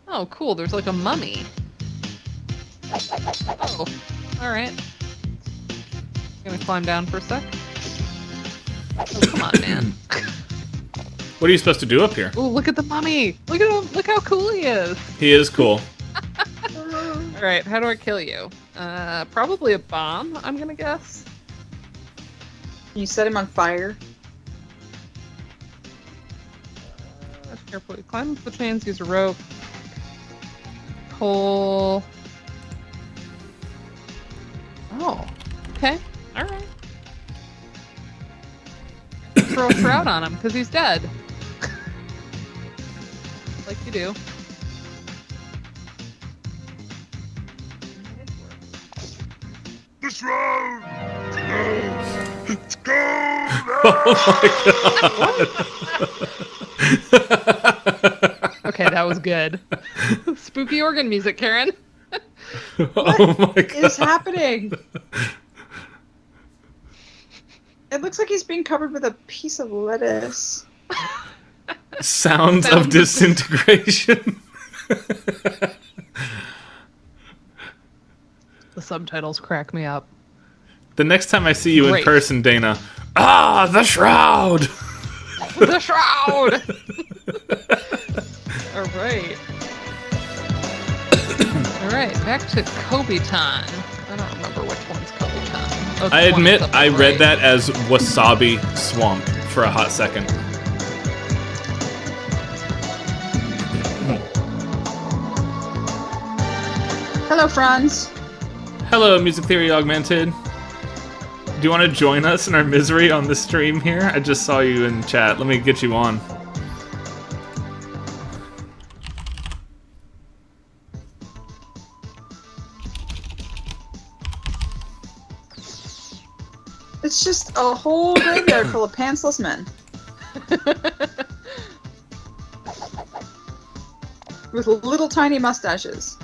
Oh, cool, there's like a mummy. Oh, alright. Gonna climb down for a sec? Oh, come on, man. What are you supposed to do up here? Oh, look at the mummy! Look at him! Look how cool he is! He is cool. Alright, how do I kill you? Probably a bomb, I'm gonna guess. Can you set him on fire? Carefully climb up the chains, use a rope. Pull. Oh, okay. Alright. Throw a shroud on him, because he's dead. Like you do. The shroud! No! It's cold! Okay, that was good. Spooky organ music, Karen. Oh my What god. is happening? It looks like he's being covered with a piece of lettuce. Sounds of Sounds of disintegration. The subtitles crack me up. The next time I see you in Great. person, Dana. Ah, the shroud! The shroud! Alright. Alright, back to Kobe-tan. I don't remember which one's Kobe-tan. Oh, I the one admit that's up I on the read right. that as Wasabi Swamp for a hot second. Hello, Franz. Hello, Music Theory Augmented. Do you want to join us in our misery on the stream here? I just saw you in chat. Let me get you on. It's just a whole graveyard full of pantsless men. With little tiny mustaches.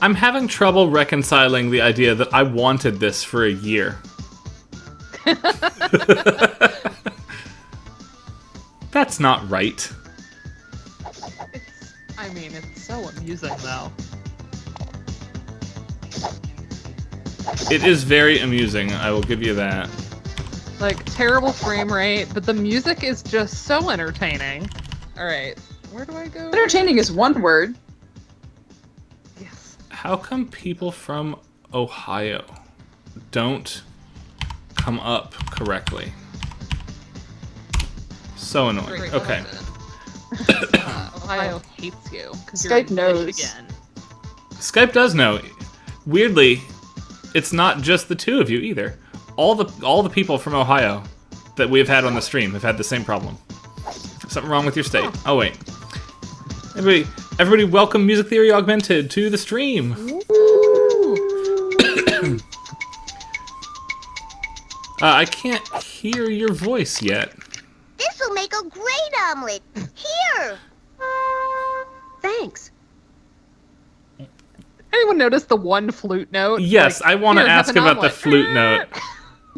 I'm having trouble reconciling the idea that I wanted this for a year. That's not right. I mean, it's so amusing, though. It is very amusing, I will give you that. Like, terrible frame rate, but the music is just so entertaining. Alright, where do I go? Entertaining is one word. Yes. How come people from Ohio don't come up correctly? So annoying. Great Okay. question. Ohio hates you. 'Cause you're Skype in knows. Michigan. Skype does know. Weirdly, it's not just the two of you either. All the people from Ohio that we've had on the stream have had the same problem. Something wrong with your state. Oh wait. Everybody welcome Music Theory Augmented to the stream. I can't hear your voice yet. This'll make a great omelet. Here. Thanks. Anyone notice the one flute note? Yes, Like, I want to here, have ask an about the omelet. flute note.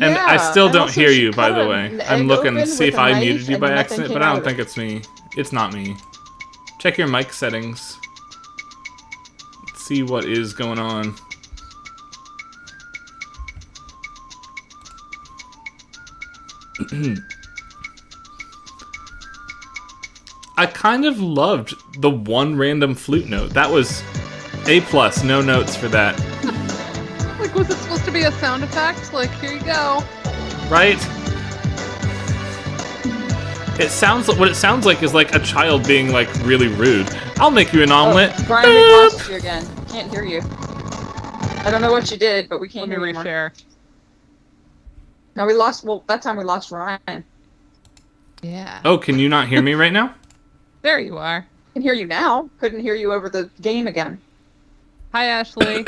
And Yeah, I still and don't also hear she you, by cut the an way. egg I'm looking to open see with if a I knife muted you and by nothing accident, came but I out don't of think it. it's me. It's not me. Check your mic settings. Let's see what is going on. I kind of loved the one random flute note. That was A+, no notes for that. Like, was it supposed to be a sound effect? Like, here you go. Right? What it sounds like is like a child being like really rude. I'll make you an omelet. Oh, Brian, we lost you again. Can't hear you. I don't know what you did, but we can't Let me hear you anymore. reshare. No, we lost. Well, that time we lost Ryan. Yeah. Oh, can you not hear me right now? There you are. Can hear you now. Couldn't hear you over the game again. Hi, Ashley.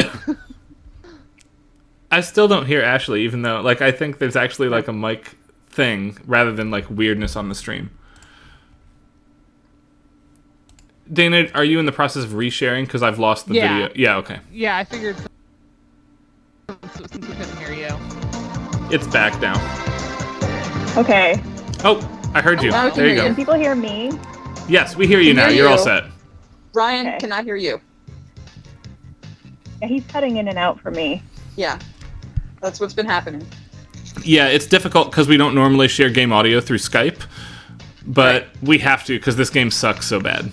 I still don't hear Ashley, even though like I think there's actually like a mic thing rather than like weirdness on the stream. Dana, are you in the process of resharing? Because I've lost the Yeah. video. Yeah, okay. Yeah, I figured since we couldn't hear you. It's back now. Okay. Oh, I heard you. now we can There you hear go. Can people hear me? Yes, we hear you Can now. hear You're all you. set. Ryan Okay. cannot hear you. Yeah, he's cutting in and out for me. Yeah, that's what's been happening. Yeah, it's difficult because we don't normally share game audio through Skype, but we have to because this game sucks so bad.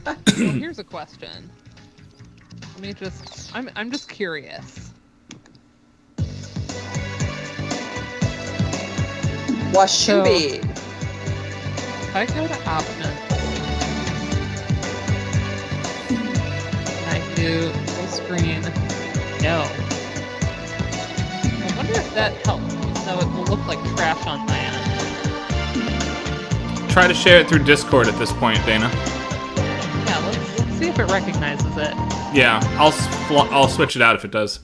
Well, here's a question. Let me just... I'm just curious. Washubi. If I go to options, and I do full screen, no. I wonder if that helps, even though it will look like trash on my end. Try to share it through Discord at this point, Dana. Yeah, let's see if it recognizes it. Yeah, I'll switch it out if it does.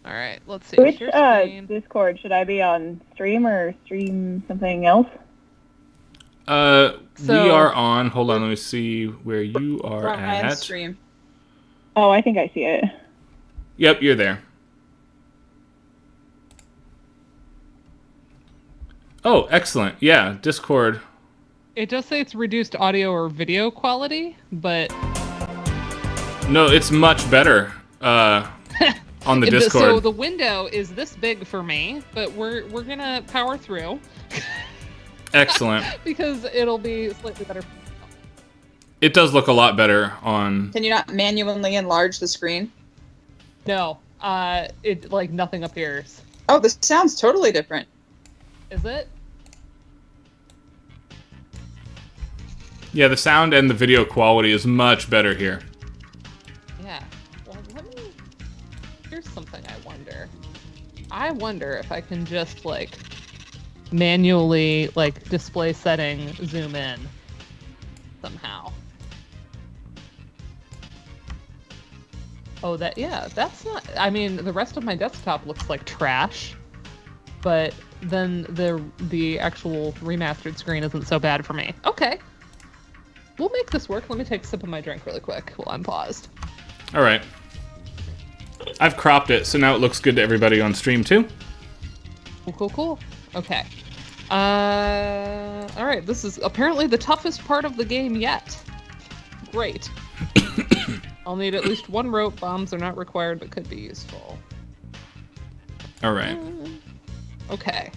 All right, let's see. Which Share screen. Discord should I be on? Stream or stream something else? We So- are on. Hold on, let me see where you are Ryan's at. stream. Oh, I think I see it. Yep, you're there. Oh, excellent. Yeah, Discord. It does say it's reduced audio or video quality, but No, it's much better on the Discord. So the window is this big for me, but we're gonna power through Excellent. because it'll be slightly better. It does look a lot better on... Can you not manually enlarge the screen? No, it like nothing appears. Oh, this sounds totally different. Is it? Yeah, the sound and the video quality is much better here. Yeah. Well, here's something I wonder. I wonder if I can just, like, manually, like, display setting zoom in somehow. Oh, that's not... I mean, the rest of my desktop looks like trash, but then the actual remastered screen isn't so bad for me. Okay. We'll make this work. Let me take a sip of my drink really quick while I'm paused. All right. I've cropped it, so now it looks good to everybody on stream, too. Cool. Okay. All right. This is apparently the toughest part of the game yet. Great. I'll need at least one rope. Bombs are not required, but could be useful. All right. Okay.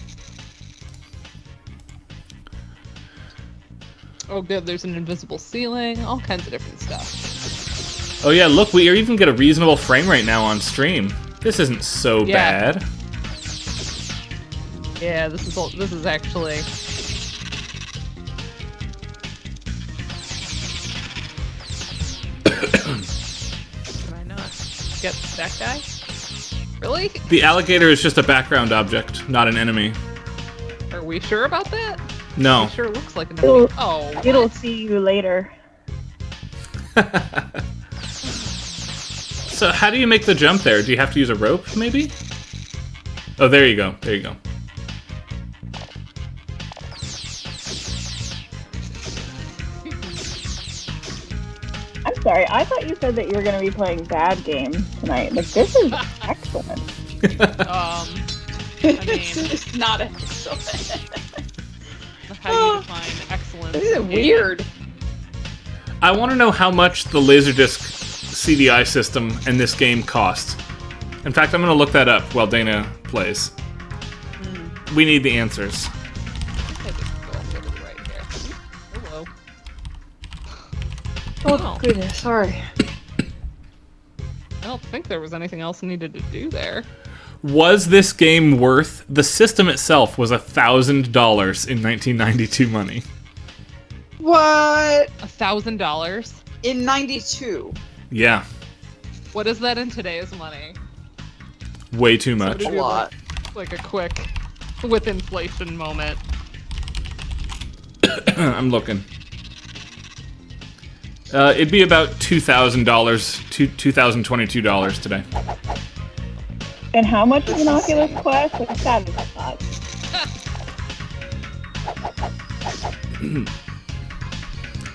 Oh, good. There's an invisible ceiling. All kinds of different stuff. Oh, yeah, look, we even get a reasonable frame rate now on stream. This isn't so bad. Yeah, this is actually... Can I not get that guy? Really? The alligator is just a background object, not an enemy. Are we sure about that? No. It sure looks like an enemy. Oh, what? It'll see you later. So how do you make the jump there? Do you have to use a rope, maybe? Oh, there you go. There you go. I'm sorry, I thought you said that you were going to be playing bad games tonight. Like, this is excellent. I mean, It's not excellent. how do you define excellence? This is weird. I want to know how much the Laserdisc CDI system and this game cost. In fact, I'm going to look that up while Dana plays. We need the answers. Hello. Oh, goodness, sorry. I don't think there was anything else needed to do there. Was this game worth... The system itself was $1,000 in 1992 money. What? $1,000? In 92. Yeah, What is that in today's money? way too much. A lot. Like a quick, with inflation moment. I'm looking. It'd be about $2,000, $2,022 today. And how much is an Oculus Quest? Like, that is a lot.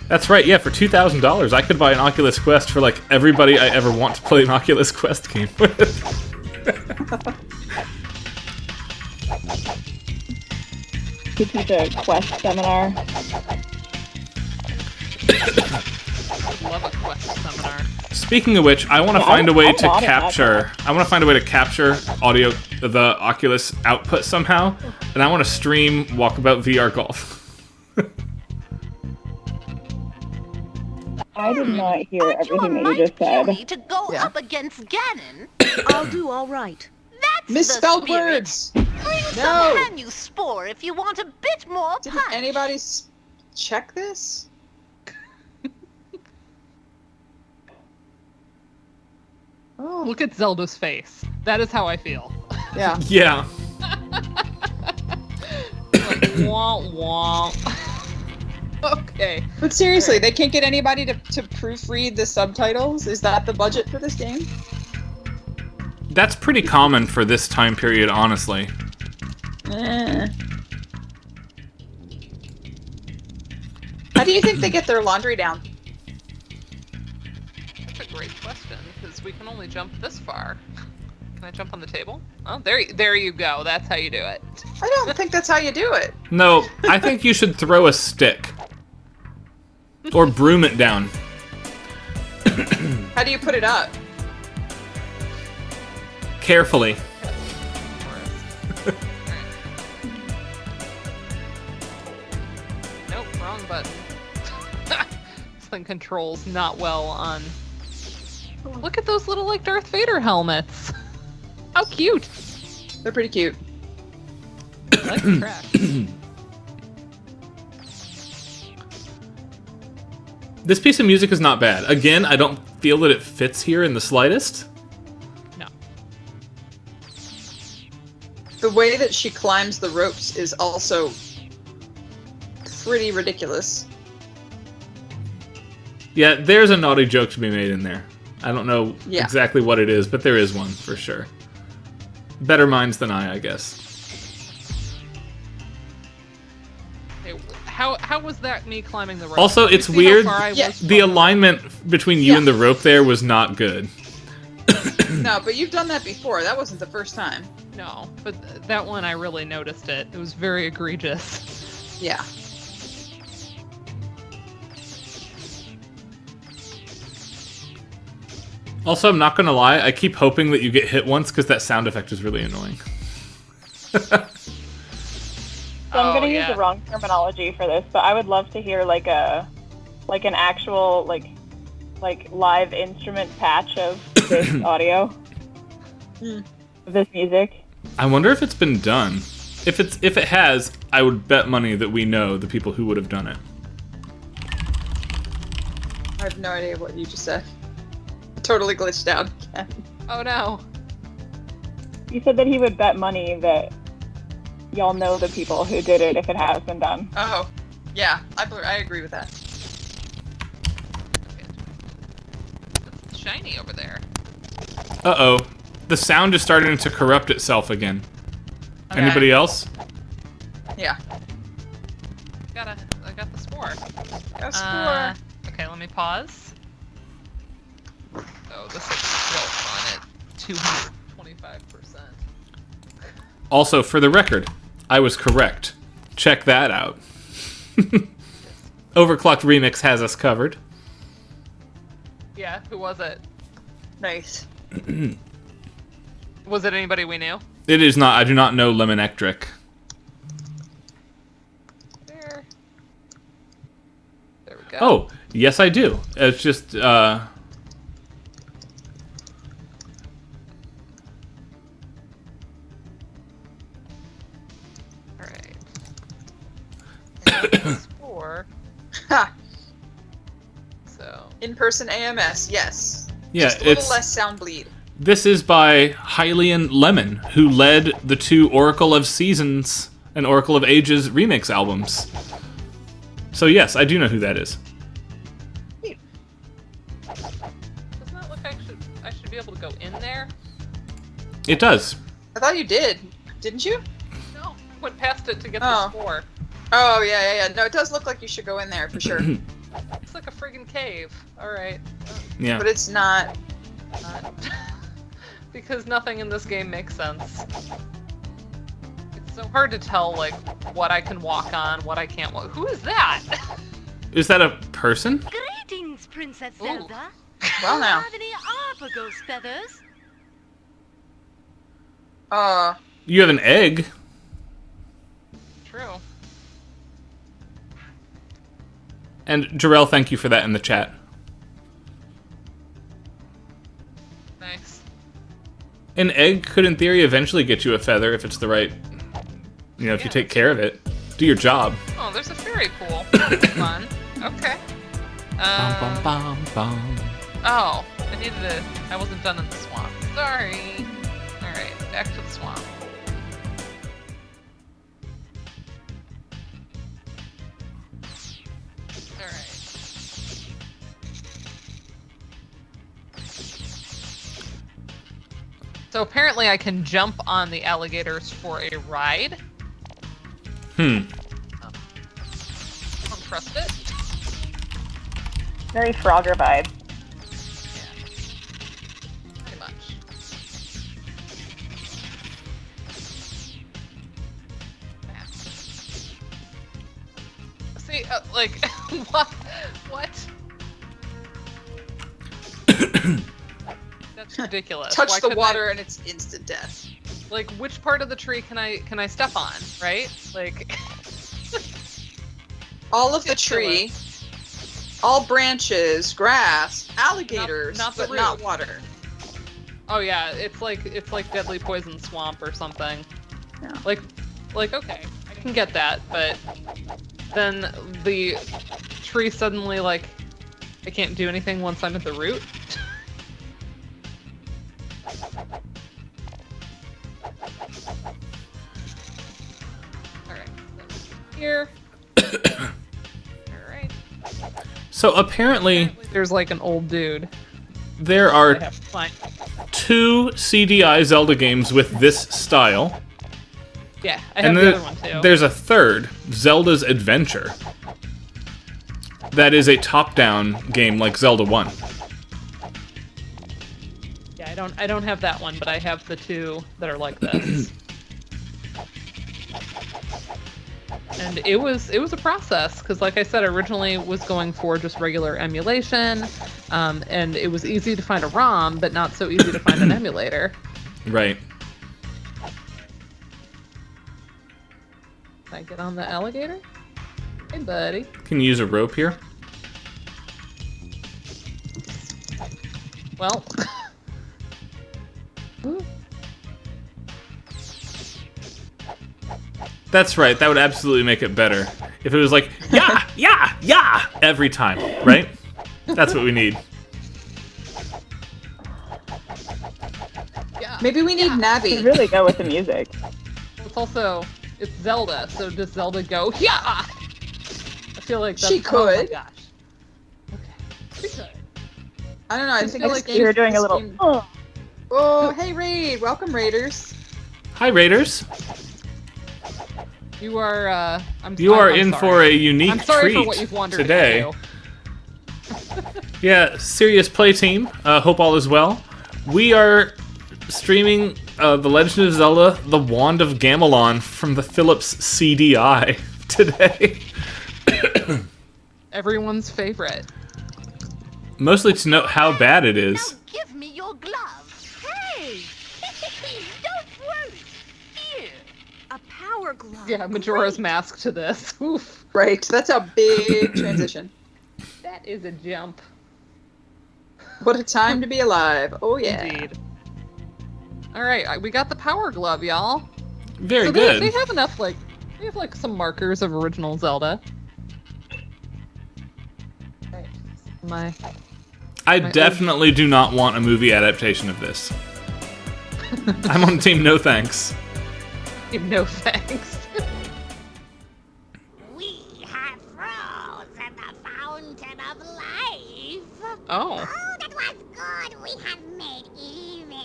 That's right, yeah, for $2,000 I could buy an Oculus Quest for like everybody I ever want to play an Oculus Quest game with. You teach a Quest seminar. Love a Quest seminar. Speaking of which, I want to Yeah, find a way I to bought it, capture. I want to find a way to capture audio, the Oculus output somehow, and I want to stream Walkabout VR Golf. I did not hear everything that you just said. Johnny to go Yeah. up against Ganon. I'll do all right. That's Misspelled the spirit. words. Bring No. some Hanuspore if you want a bit more Didn't punch. anybody check this? Oh, Look at Zelda's face. That is how I feel. yeah. Yeah. Like, wah, wah. Okay. But seriously, they can't get anybody to proofread the subtitles? Is that the budget for this game? That's pretty common for this time period, honestly. How do you think they get their laundry down? That's a great question, because we can only jump this far. Can I jump on the table? Oh, there you go. That's how you do it. I don't think that's how you do it. No, I think you should throw a stick. Or broom it down. How do you put it up? Carefully. Nope, wrong button. This thing controls not well on... Look at those little, like, Darth Vader helmets. How cute. They're pretty cute. I like the track. This piece of music is not bad. Again, I don't feel that it fits here in the slightest. No. The way that she climbs the ropes is also pretty ridiculous. Yeah, there's a naughty joke to be made in there. I don't know exactly what it is, but there is one for sure. Better minds than I guess. How was that me climbing the rope? Also, it's weird. The alignment between you and the rope there was not good. No, but you've done that before. That wasn't the first time. No, but that one I really noticed it. It was very egregious. Yeah. Also, I'm not gonna lie, I keep hoping that you get hit once because that sound effect is really annoying. So I'm gonna use the wrong terminology for this, but I would love to hear like an actual like live instrument patch of this audio, this music. I wonder if it's been done. If it has, I would bet money that we know the people who would have done it. I have no idea what you just said. Totally glitched out again. Oh no. He said that he would bet money that y'all know the people who did it if it has been done. Oh, yeah, I agree with that. It's shiny over there. Uh-oh. The sound is starting to corrupt itself again. Okay. Anybody else? Yeah. I got the spore. Got spore. Okay, let me pause. Oh, this is real fun at 225%. Also, for the record, I was correct. Check that out. Overclocked Remix has us covered. Yeah, who was it? Nice. Was it anybody we knew? It is not. I do not know Lemon Ectric. There we go. Oh, yes I do. It's just, Spore. Ha! So. In-person AMS, yes. Yeah, Just a little less sound bleed. This is by Hylian Lemon, who led the two Oracle of Seasons and Oracle of Ages remix albums. So yes, I do know who that is. Doesn't that look like I should be able to go in there? It does. I thought you did. Didn't you? No, I went past it to get the spore. Oh, yeah. No, it does look like you should go in there, for sure. It's like a friggin' cave. Alright. Yeah. But it's not. Because nothing in this game makes sense. It's so hard to tell, like, what I can walk on, what I can't walk. Who is that? Is that a person? Greetings, Princess Zelda. Well, now. Have any Arpagos feathers? You have an egg. True. And Jarrell, thank you for that in the chat. Nice. An egg could, in theory, eventually get you a feather if it's the right... You know, if you take care of it. Do your job. Oh, there's a fairy pool. That's fun. Okay. Bum, bum, bum, bum. Oh, I wasn't done in the swamp. Sorry. Alright, back to the swamp. So apparently I can jump on the alligators for a ride. Don't trust it. Very Frogger vibe. Yeah. Pretty much. See, like, what? That's ridiculous. Touch Why the couldn't water and it's instant death. Like, which part of the tree can I step on, right? Like... all of the tree, all branches, grass, alligators, not the but not root. water. Oh yeah, it's like Deadly Poison Swamp or something. Yeah. Like okay, I can get that, but then the tree suddenly like I can't do anything once I'm at the root. Alright. Here. Alright. So apparently There's like an old dude. there I are have to find. 2 CDI Zelda games with this style. Yeah, I have And the then other one too. there's a third, Zelda's Adventure. That is a top-down game like Zelda 1. Yeah, I don't have that one, but I have the 2 that are like this. And it was a process because, like I said, originally was going for just regular emulation, and it was easy to find a ROM, but not so easy to find an emulator. Right. Can I get on the alligator? Hey, buddy. Can you use a rope here? Well. Ooh. That's right. That would absolutely make it better. If it was like, yeah, yeah, yeah, every time, right? That's what we need. Yeah. Maybe we need You Navi. really go with the music. It's also, it's Zelda, so does Zelda go, yeah! I feel like that's, She oh my could. gosh. Okay. She could. I don't know. I think I this like game. you were doing a this little. game- Oh. Oh, hey Raid! Welcome Raiders. Hi, Raiders. You are, I'm You are I'm in sorry. for a unique I'm sorry treat for what you've wandered today. into. Yeah, serious play team. Hope all is well. We are streaming The Legend of Zelda: The Wand of Gamelon from the Philips CDI today. Everyone's favorite. Mostly to note how bad it is. Now give me your glove. Hey! Don't worry. Here. A power glove. Yeah, Majora's Great. Mask to this. Oof. Right. That's a big transition. That is a jump. What a time to be alive. Oh yeah. Indeed. Alright, we got the power glove, y'all. Very So good. They have enough, like, they have, like, some markers of original Zelda. Right. I my definitely do not want a movie adaptation of this. I'm on team no thanks. No thanks. We have frozen the fountain of life. Oh. Oh, that was good. We have made evil.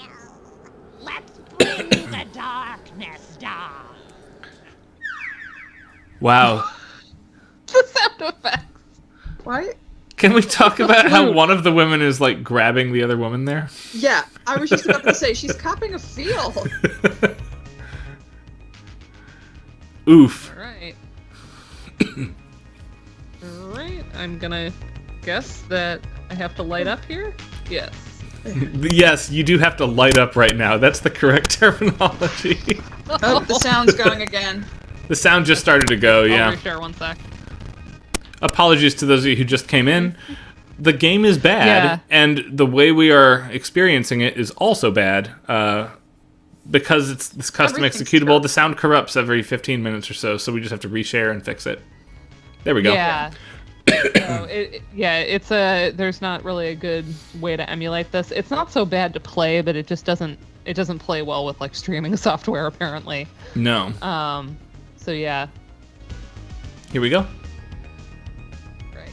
Let's bring the darkness down. Wow. The sound effects. What? Can we talk about how one of the women is like grabbing the other woman there? Yeah, I was just about to say she's copping a feel. Oof. Alright. Alright, I'm gonna guess that I have to light up here? Yes. Yes, you do have to light up right now. That's the correct terminology. Oh, the sound's going again. The sound just started to go, I'll yeah. reshare one sec. Apologies to those of you who just came in. The game is bad, Yeah. and the way we are experiencing it is also bad. Because it's this custom Everything's executable, corrupt. the sound corrupts every 15 minutes or so we just have to reshare and fix it. There we go. Yeah. So it's there's not really a good way to emulate this. It's not so bad to play, but it just doesn't play well with like streaming software apparently. No. So yeah. Here we go. Right.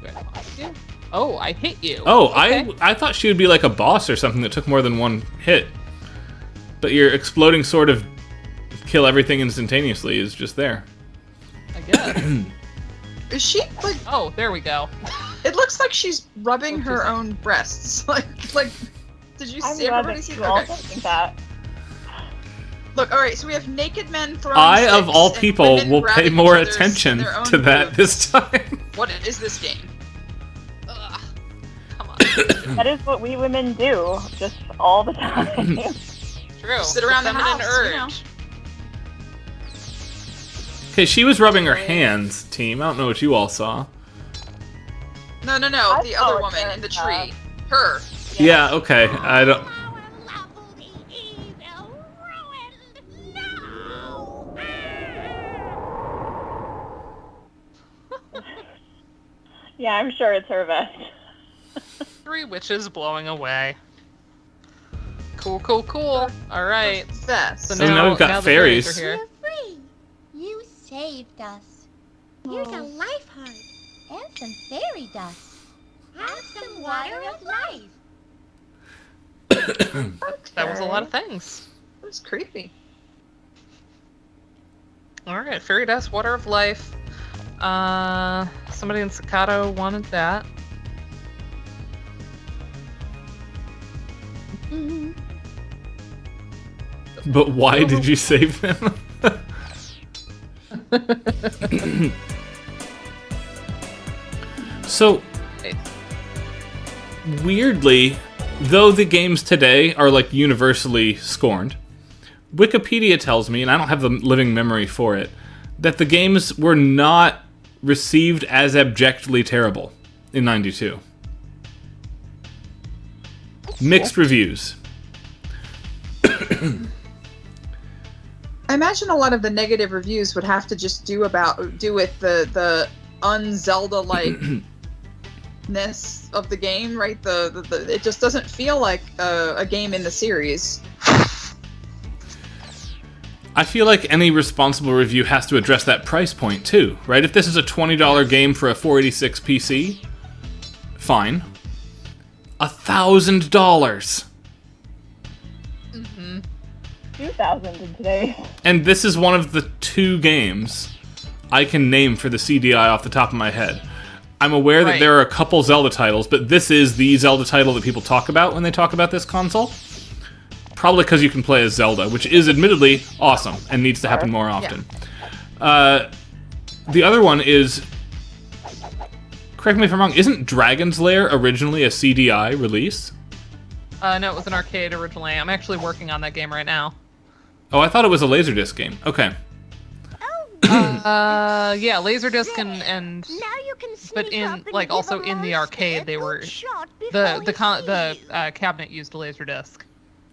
Do I pause you? Oh, I hit you. Oh, Okay. I thought she would be like a boss or something that took more than one hit. But your exploding sword of kill everything instantaneously is just there. I guess. Is she like? Oh, there we go. It looks like she's rubbing What'd you her say? own breasts. Like, did you I'm see? glad Everybody that see? you all Okay. think that. Look, all right. So we have naked men throwing. I, of sticks all and people, women will pay grabbing more each other's- attention their own to that boobs. this time. What is this game? Ugh. Come on. That is what we women do, just all the time. True. Sit around the feminine house, you know. urge. Okay, she was rubbing her hands, team. I don't know what you all saw. No, I the saw other it woman there, in the tree. Her. Yeah, okay. I don't. Our lovely evil ruined. No! Yeah, I'm sure it's her vest. 3 witches blowing away. Cool, cool, cool. All right. Vest. So now we've got now the fairies. are here. You're free. You saved us. Here's a life heart and some fairy dust. Have some water of life. That was a lot of things. That was creepy. All right, fairy dust, water of life. Somebody in Staccato wanted that. But why did you save them? So, weirdly, though the games today are like universally scorned, Wikipedia tells me, and I don't have the living memory for it, that the games were not received as abjectly terrible in '92. Mixed reviews. I imagine a lot of the negative reviews would have to just do with the un-Zelda likeness of the game, right? It just doesn't feel like a game in the series. I feel like any responsible review has to address that price point too, right? If this is a $20 game for a 486 PC, fine. $1,000. 2,000 in today. And this is one of the 2 games I can name for the CDI off the top of my head. I'm aware that there are a couple Zelda titles, but this is the Zelda title that people talk about when they talk about this console. Probably because you can play as Zelda, which is admittedly awesome and needs to happen more often. Yeah. The other one is, correct me if I'm wrong, isn't Dragon's Lair originally a CDI release? No, it was an arcade originally. I'm actually working on that game right now. Oh, I thought it was a Laserdisc game. Okay. Yeah, Laserdisc and Now you can but in like also in the arcade they were the cabinet used a Laserdisc.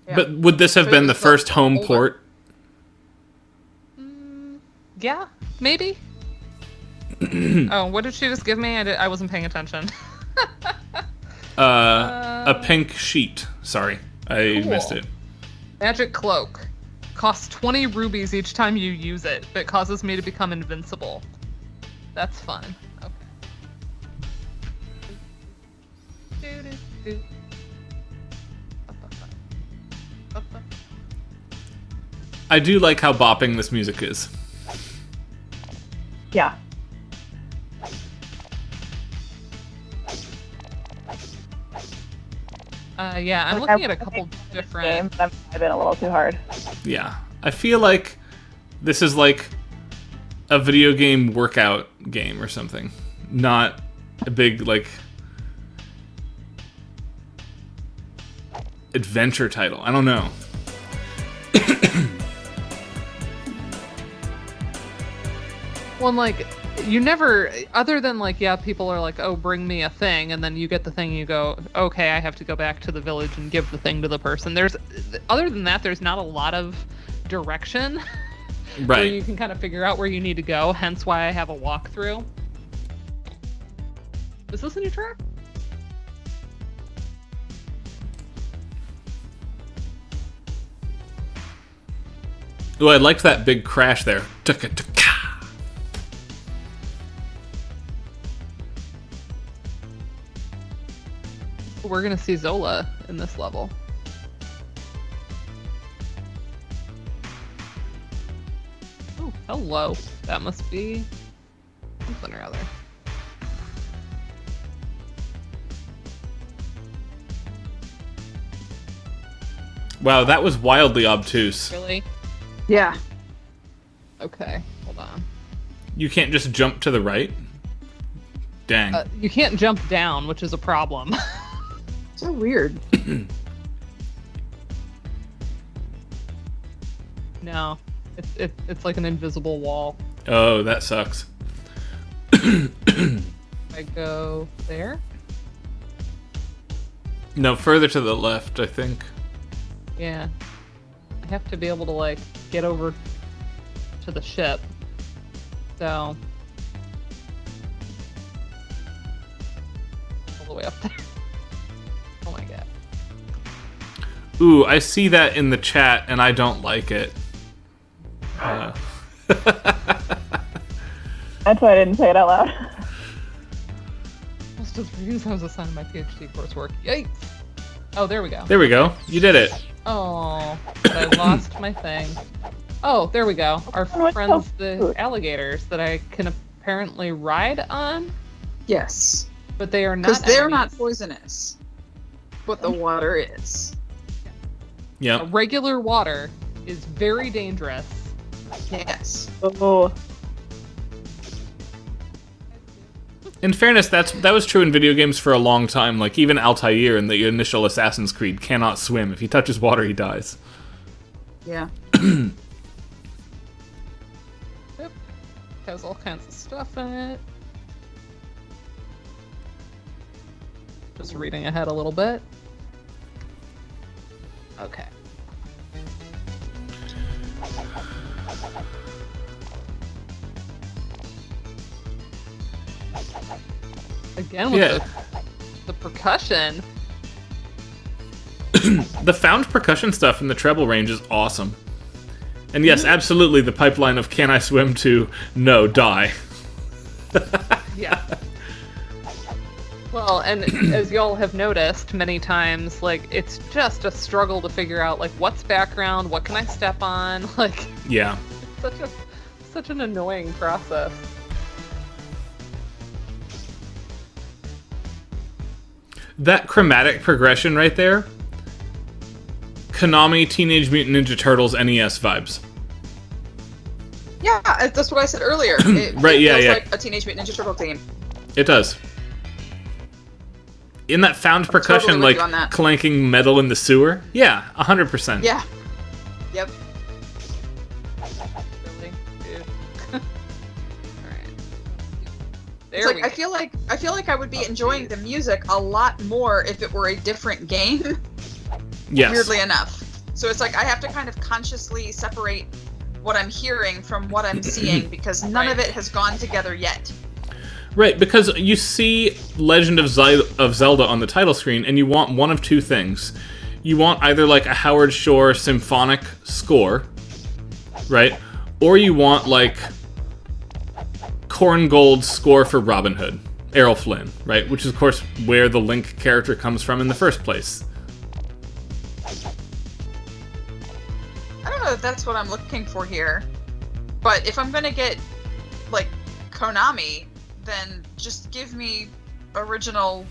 Yeah. But would this have been the first home port? Yeah, maybe. Oh, what did she just give me? I wasn't paying attention. A pink sheet. Sorry, I missed it. Magic cloak. Costs 20 rubies each time you use it, but causes me to become invincible. That's fun. Okay. I do like how bopping this music is. Yeah. Yeah, I'm looking at a couple different games. I've been a little too hard. Yeah, I feel like this is like a video game workout game or something, not a big like adventure title. I don't know. Well, like, you never, other than like, yeah, people are like, oh, bring me a thing, and then you get the thing, you go, okay, I have to go back to the village and give the thing to the person. Other than that, there's not a lot of direction. Right. Where you can kind of figure out where you need to go, hence why I have a walkthrough. Is this a new track? Oh, I liked that big crash there. Tuka-tuka. We're gonna see Zola in this level. Oh, hello. That must be something or other. Wow, that was wildly obtuse. Really? Yeah. Okay, hold on. You can't just jump to the right? Dang. You can't jump down, which is a problem. So weird. No, it's like an invisible wall. Oh, that sucks. I go there? No, further to the left, I think. Yeah. I have to be able to, like, get over to the ship. So... way up there. Oh my god. Ooh, I see that in the chat, and I don't like it. That's why I didn't say it out loud. Most of the readings I was assigned my PhD coursework. Yikes! Oh, there we go. There we go. You did it. Oh, but I lost my thing. Oh, there we go. Our friends, the alligators, that I can apparently ride on. Yes. But they are not. Because they're enemies. not poisonous. But the water is. Yep. Regular water is very dangerous. Yes. Oh. In fairness, that was true in video games for a long time. Like, even Altair in the initial Assassin's Creed cannot swim. If he touches water, he dies. Yeah. Yep. Has all kinds of stuff in it. Just reading ahead a little bit. Okay. Again with the percussion. The found percussion stuff in the treble range is awesome. And yes, absolutely, the pipeline of can I swim to no, die. Yeah. Well, and as y'all have noticed many times, like, it's just a struggle to figure out, like, what's background, what can I step on, like... Yeah. It's such an annoying process. That chromatic progression right there, Konami Teenage Mutant Ninja Turtles NES vibes. Yeah, that's what I said earlier. It Right, yeah, feels yeah. like a Teenage Mutant Ninja Turtle game. It does. In that found percussion, totally with like, you on that. clanking metal in the sewer? Yeah, 100%. Yeah. Yep. Really? Dude. Alright. It's like I feel like I would be enjoying the music a lot more if it were a different game. Yes. Weirdly enough. So it's like I have to kind of consciously separate what I'm hearing from what I'm seeing because none of it has gone together yet. Right, because you see Legend of Zelda on the title screen, and you want one of two things. You want either, like, a Howard Shore symphonic score, right? Or you want, like, Korngold's score for Robin Hood, Errol Flynn, right? Which is, of course, where the Link character comes from in the first place. I don't know if that's what I'm looking for here. But if I'm gonna get, like, Konami, then just give me original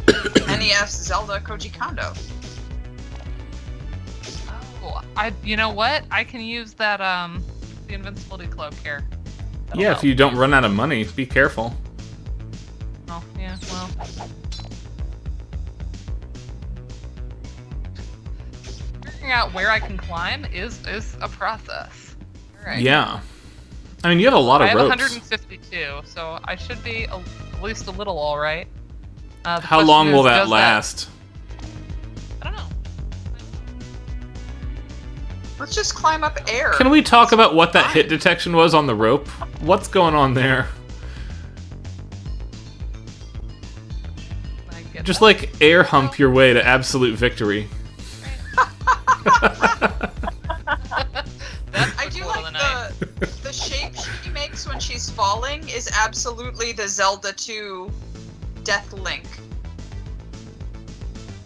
NES Zelda Koji Kondo. Oh, you know what? I can use that, the invincibility cloak here. That'll Yeah, help. if you don't run out of money, be careful. Oh, yeah, well. Figuring out where I can climb is a process. Alright. Yeah. I mean, you have a lot of I have ropes. 152, so I should be at least a little alright. How long will that last? I don't know. Let's just climb up air. Can we talk about what that hit detection was on the rope? What's going on there? Just like air hump your way to absolute victory. I do like the shape she makes when she's falling is absolutely the Zelda 2 Death Link.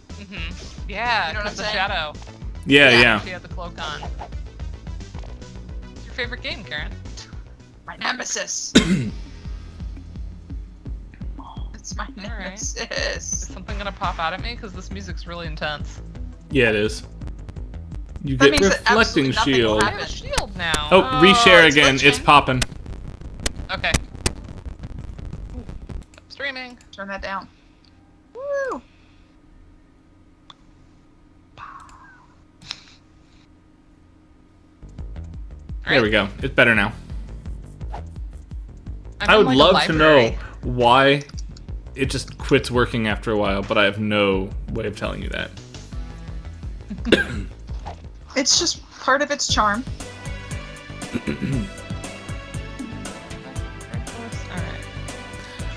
Mm-hmm. Yeah, You know what I'm because the saying? shadow. Yeah. She had the cloak on. What's your favorite game, Karen? My nemesis. It's my nemesis. Is something gonna pop out at me? Because this music's really intense. Yeah, it is. You That get means that reflecting absolutely nothing will shield. happen. I have a shield now. Oh, reshare it's again. glitching. It's popping. Okay. Streaming. Turn that down. Woo! There we go. It's better now. I'm I in, would like, a love to know library. why it just quits working after a while, but I have no way of telling you that. It's just part of its charm.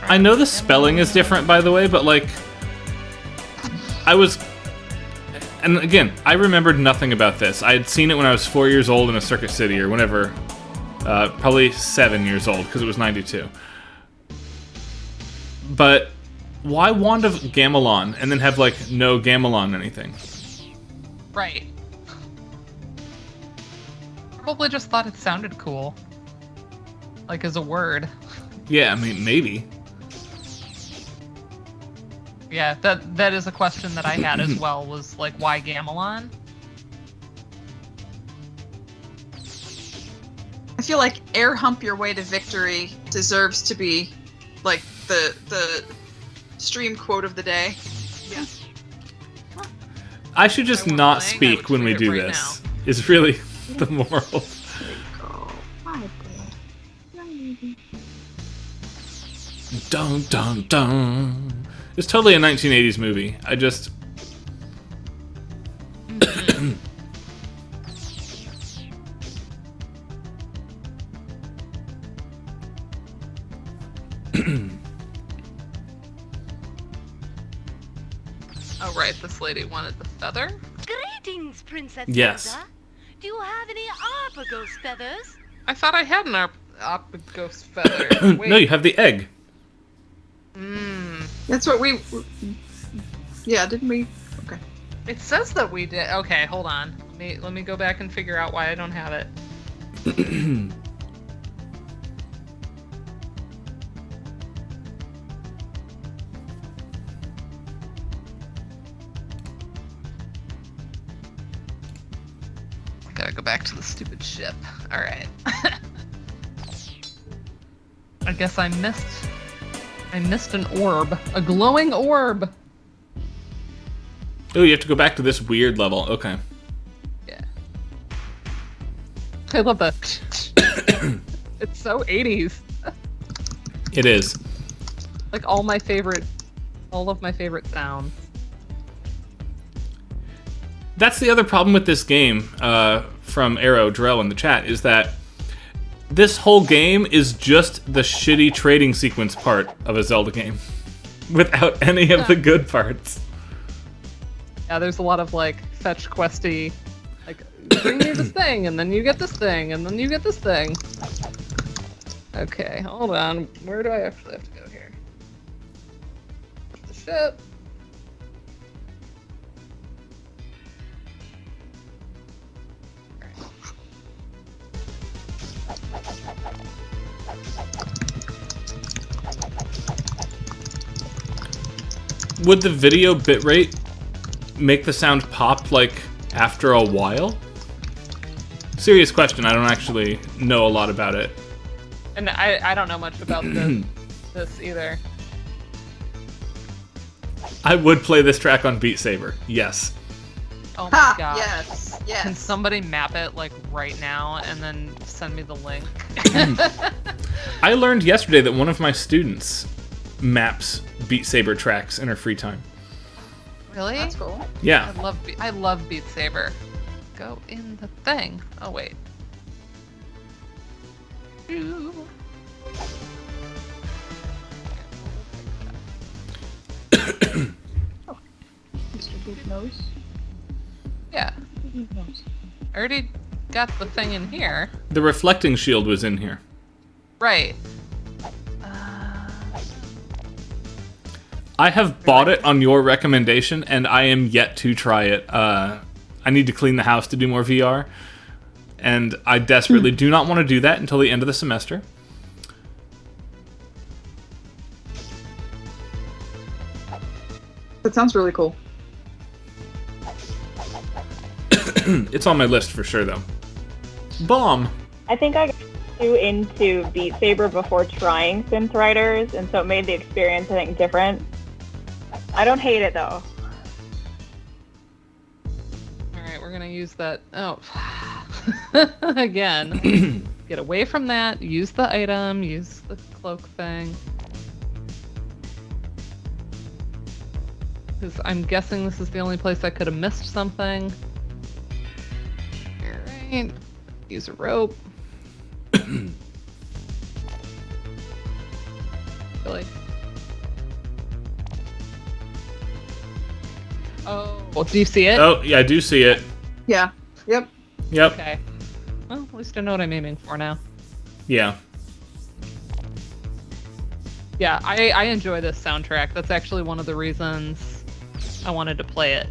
I know the spelling is different, by the way, but like I was... And again, I remembered nothing about this. I had seen it when I was 4 years old in a Circuit City or whenever. Probably 7 years old, because it was 92. But why Wand of Gamelon and then have, like, no Gamelon anything? Right. Probably just thought it sounded cool. Like, as a word. Yeah, I mean, maybe. Yeah, that is a question that I had as well, was, like, why Gamelon? I feel like air hump your way to victory deserves to be, like, the stream quote of the day. Yeah. I should just not speak when we do right this, is really the moral. Dun dun dun. It's totally a 1980s movie. I just... Oh, right, this lady wanted the feather? Greetings, Princess Yes. Zelda. Do you have any Arpagos feathers? I thought I had an Arpagos feather. Wait. No, you have the egg. That's what we... Yeah, didn't we? Okay. It says that we did. Okay, hold on. Let me go back and figure out why I don't have it. Gotta go back to the stupid ship. Alright. I guess I missed an orb. A glowing orb! Oh, you have to go back to this weird level. Okay. Yeah. I love that. It's so 80s. It is. Like all of my favorite sounds. That's the other problem with this game, from Arrow Drell in the chat, is that this whole game is just the shitty trading sequence part of a Zelda game, without any of the good parts. Yeah, there's a lot of like fetch questy, like bring me this thing, and then you get this thing, and then you get this thing. Okay, hold on. Where do I actually have to go here? The ship. Would the video bitrate make the sound pop, like, after a while? Serious question, I don't actually know a lot about it. And I don't know much about this either. I would play this track on Beat Saber, yes. Oh my god. Yes, yes. Can somebody map it, like, right now, and then send me the link? I learned yesterday that one of my students maps Beat Saber tracks in her free time. Really? That's cool. Yeah. I love Beat Saber. Go in the thing. Oh wait. Ooh. Mr. Big Nose. Yeah. Big Nose. I already got the thing in here. The reflecting shield was in here. Right. I have bought it on your recommendation, and I am yet to try it. I need to clean the house to do more VR, and I desperately do not want to do that until the end of the semester. That sounds really cool. It's on my list for sure, though. Bomb! I think I got too into Beat Saber before trying Synth Riders, and so it made the experience, I think, different. I don't hate it, though. Alright, we're gonna use that. Oh. Again. Get away from that. Use the item. Use the cloak thing. Because I'm guessing this is the only place I could have missed something. Alright. Use a rope. Really? Oh, do you see it? Oh, yeah, I do see it. Yeah. Yep. Yep. Okay. Well, at least I know what I'm aiming for now. Yeah. Yeah, I enjoy this soundtrack. That's actually one of the reasons I wanted to play it.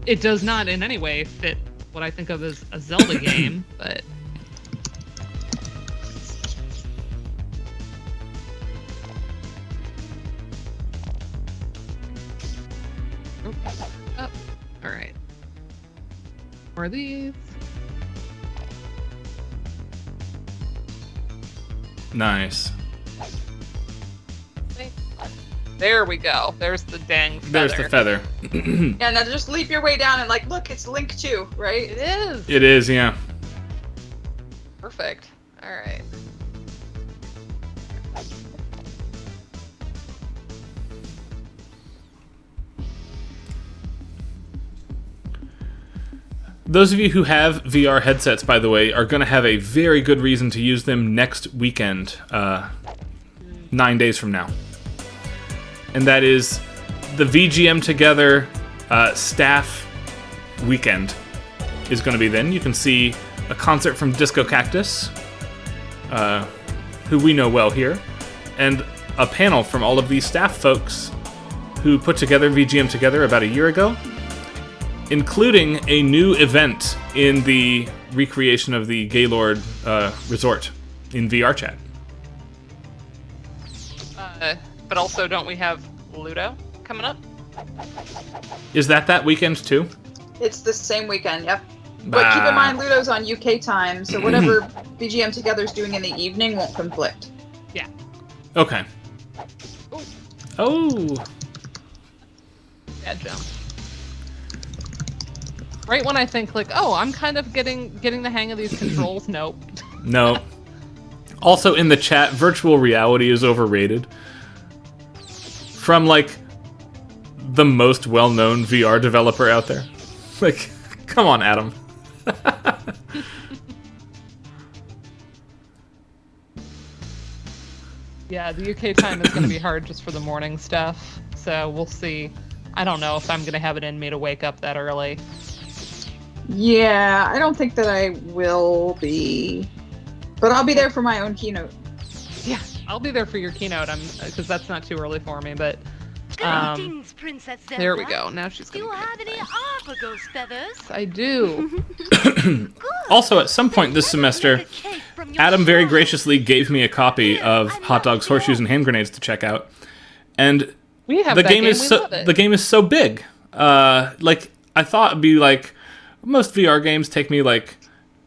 It does not in any way fit what I think of as a Zelda game, but... Oh, alright. More of these. Nice. There we go. There's the dang feather. There's the feather. Yeah, now just leap your way down and like, look, it's Link 2, right? It is. It is, yeah. Perfect. All right. Those of you who have VR headsets, by the way, are going to have a very good reason to use them next weekend, 9 days from now. And that is the VGM Together staff weekend is going to be then. You can see a concert from Disco Cactus, who we know well here, and a panel from all of these staff folks who put together VGM Together about a year ago, including a new event in the recreation of the Gaylord Resort in VR chat. But also, don't we have Ludo coming up? Is that weekend too? It's the same weekend, yep. But keep in mind, Ludo's on UK time, so whatever VGM Together's doing in the evening won't conflict. Yeah. Okay. Oh. Bad jump. Right when I think, like, oh, I'm kind of getting the hang of these controls. Nope. No. Also in the chat, virtual reality is overrated. From, like, the most well-known VR developer out there. Like, come on, Adam. Yeah, the UK time is going to be hard just for the morning stuff, so we'll see. I don't know if I'm going to have it in me to wake up that early. Yeah, I don't think that I will be. But I'll be there for my own keynote. Yeah, I'll be there for your keynote, because that's not too early for me, but... Greetings, Princess Zelda. There we go. Now she's Do going you to have any Arpagos feathers? I do. Also, at some point this semester, Adam very graciously gave me a copy of Hot Dogs, Horseshoes, and Hand Grenades to check out. And we have the that game game. is so the game is so big. Like, I thought it'd be like, most VR games take me like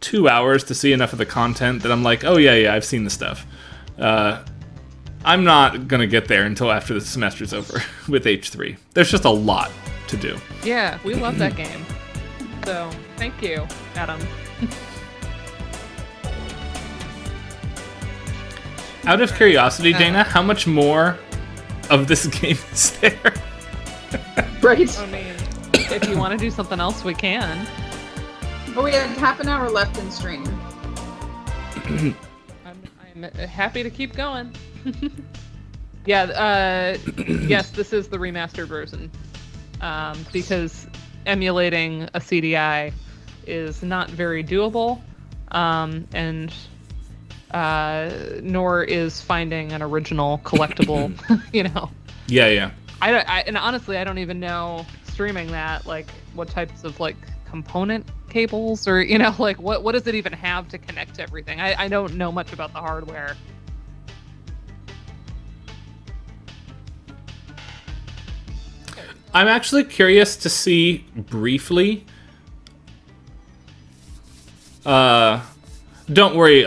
2 hours to see enough of the content that I'm like, oh yeah, I've seen the stuff. I'm not gonna get there until after the semester's over with H3. There's just a lot to do. Yeah, we love that game. So, thank you, Adam. Out of curiosity, Dana, how much more of this game is there? Right. I mean, if you want to do something else, we can. But we have half an hour left in stream. I'm happy to keep going. Yeah, yes, this is the remastered version. Because emulating a CDI is not very doable, and nor is finding an original collectible, you know. Yeah. And honestly, I don't even know, streaming that, like, what types of, like, component cables, or, you know, like, what does it even have to connect to everything? I don't know much about the hardware. I'm actually curious to see briefly. Don't worry,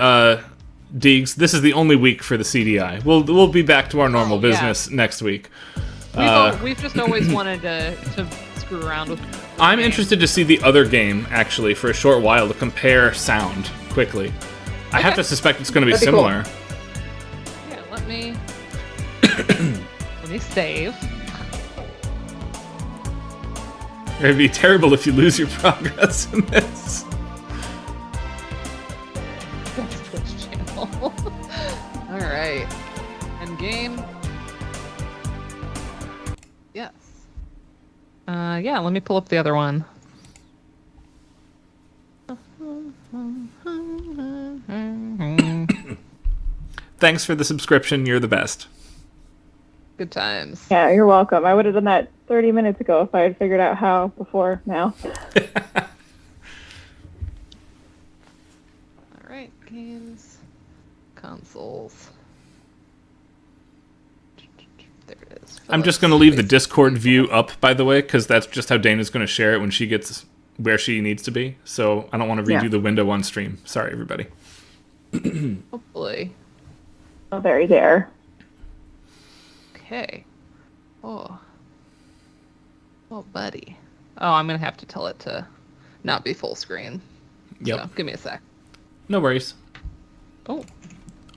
Deegs. This is the only week for the CDI. We'll be back to our normal business next week. We've just always wanted to screw around with. I'm interested to see the other game actually for a short while to compare sound quickly. I have to suspect it's going to be similar. Cool. Yeah, let me save. It'd be terrible if you lose your progress in this. That's Twitch channel. All right, end game. Yes. Yeah, let me pull up the other one. Thanks for the subscription. You're the best. Good times. Yeah, you're welcome. I would have done that 30 minutes ago if I had figured out how before now. All right, games, consoles. There it is. I'm just going to leave the Discord view up, by the way, because that's just how Dana's going to share it when she gets where she needs to be. So I don't want to redo the window on stream. Sorry, everybody. Hopefully. Oh, there, there. Okay. Oh, buddy. Oh, I'm going to have to tell it to not be full screen. Yep. So, give me a sec. No worries. Oh.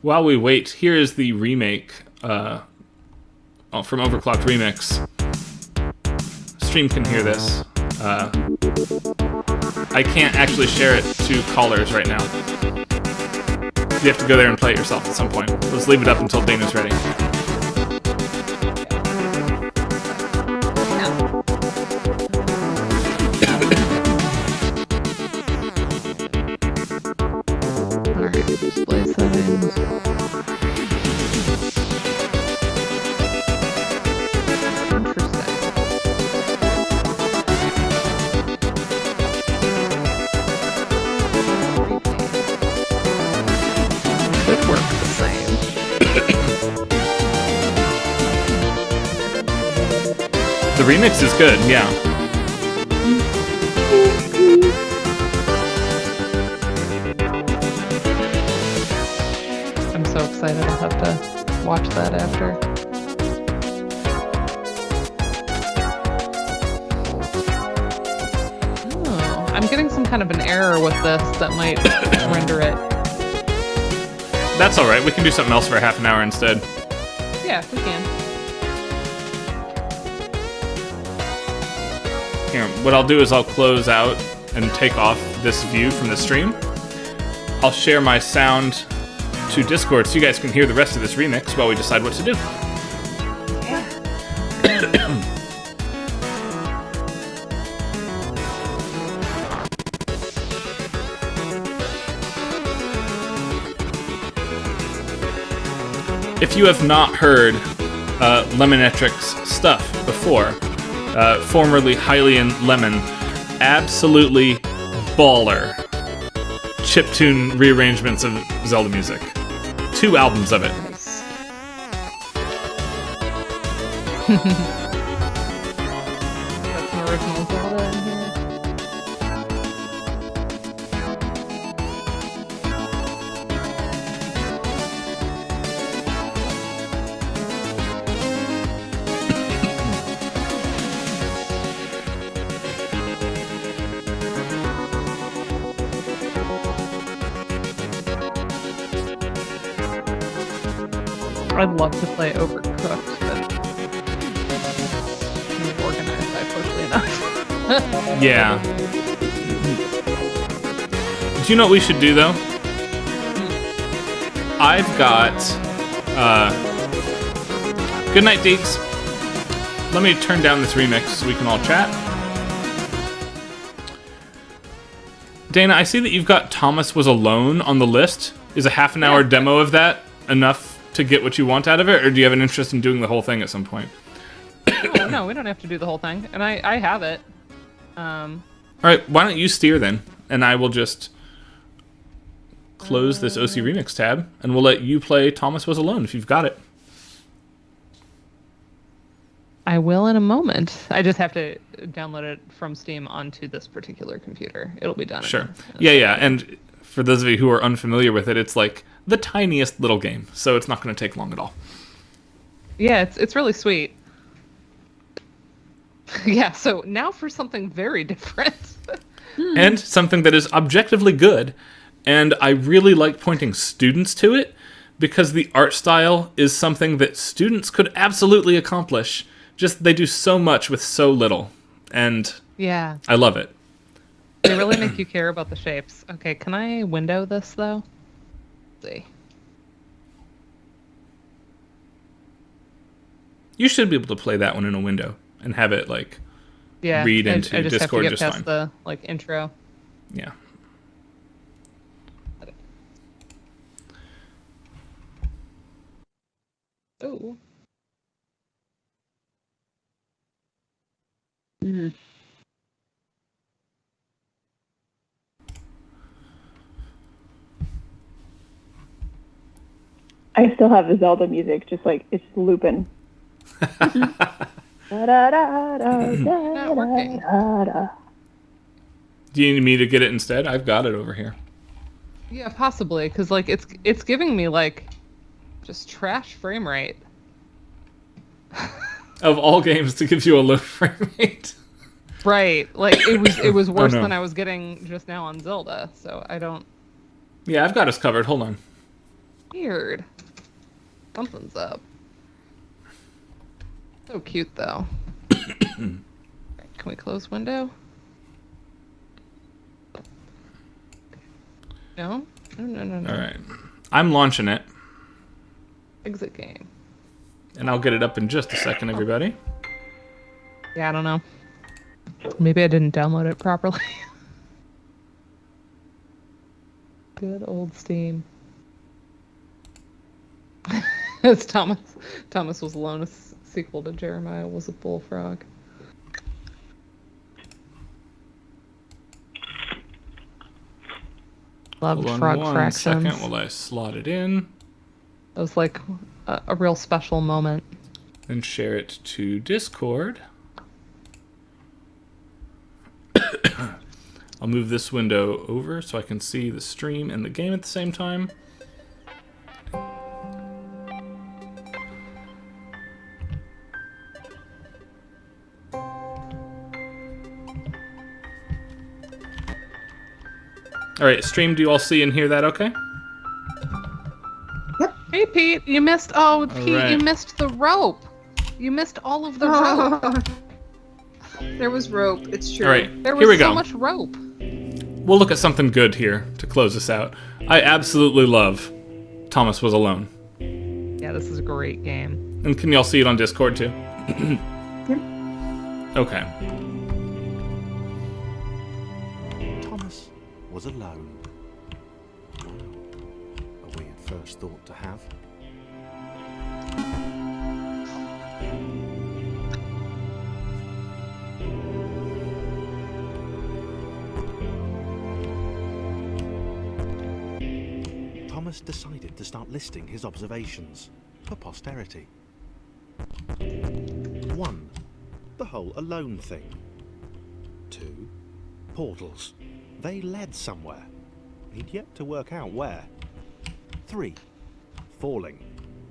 While we wait, here is the remake from Overclocked Remix. Stream can hear this. I can't actually share it to callers right now. You have to go there and play it yourself at some point. Let's leave it up until Dana's ready. Alright, display settings. Could work the same. The remix is good, yeah. I'm so excited I'll have to watch that after. Oh, I'm getting some kind of an error with this that might render it. That's alright, we can do something else for half an hour instead. Yeah, we can. Here, what I'll do is I'll close out and take off this view from the stream. I'll share my sound to Discord so you guys can hear the rest of this remix while we decide what to do. If you have not heard Lemonetric's stuff before, formerly Hylian Lemon, absolutely baller chiptune rearrangements of Zelda music. 2 albums of it. That's an original Zelda in here. I'd love to play Overcooked, but I'm organized that quickly enough. Yeah. Do you know what we should do, though? I've got... Good night, Deeks. Let me turn down this remix so we can all chat. Dana, I see that you've got Thomas Was Alone on the list. Is a half an hour demo of that enough to get what you want out of it, or do you have an interest in doing the whole thing at some point? No, we don't have to do the whole thing, and I have it. All right, why don't you steer then, and I will just close this OC Remix tab, and we'll let you play Thomas Was Alone if you've got it. I will in a moment. I just have to download it from Steam onto this particular computer. It'll be done. Sure. Yeah, and for those of you who are unfamiliar with it, it's like the tiniest little game, so it's not going to take long at all. Yeah, it's really sweet. Yeah, so now for something very different. And something that is objectively good, and I really like pointing students to it, because the art style is something that students could absolutely accomplish. Just, they do so much with so little, and yeah, I love it. They really make you care about the shapes. Okay, can I window this, though? Let's see. You should be able to play that one in a window. and have it like Yeah, read I into just Discord have to just get fine. past the like intro. Yeah. Oh. Mm-hmm. I still have the Zelda music, just like it's looping. Not working. Do you need me to get it instead? I've got it over here. Yeah, possibly, because like it's giving me like just trash frame rate. Of all games to give you a low frame rate. Right, like it was worse no. than I was getting just now on Zelda, so I don't. Yeah, I've got us covered. Hold on. Weird. Something's up. So cute though. Can we close window? No? No. All right. I'm launching it. Exit game. And I'll get it up in just a second, everybody. Yeah, I don't know. Maybe I didn't download it properly. Good old Steam. As Thomas was alone, a sequel to Jeremiah was a bullfrog. Loved Hold on frog one fractions. second while I slot it in. It was like a real special moment. And share it to Discord. I'll move this window over so I can see the stream and the game at the same time. Alright, stream, do you all see and hear that okay? Hey Pete, you missed. Oh, Pete, right. you missed the rope. You missed all of the rope. There was rope. It's true. Alright, There was here we so go. much rope. We'll look at something good here to close this out. I absolutely love Thomas Was Alone. Yeah, this is a great game. And can y'all see it on Discord too? Okay. Thomas was alone. Wow. A weird first thought to have. Thomas decided to start listing his observations for posterity. 1. The whole alone thing. 2. Portals. They led somewhere. He'd yet to work out where. 3. Falling.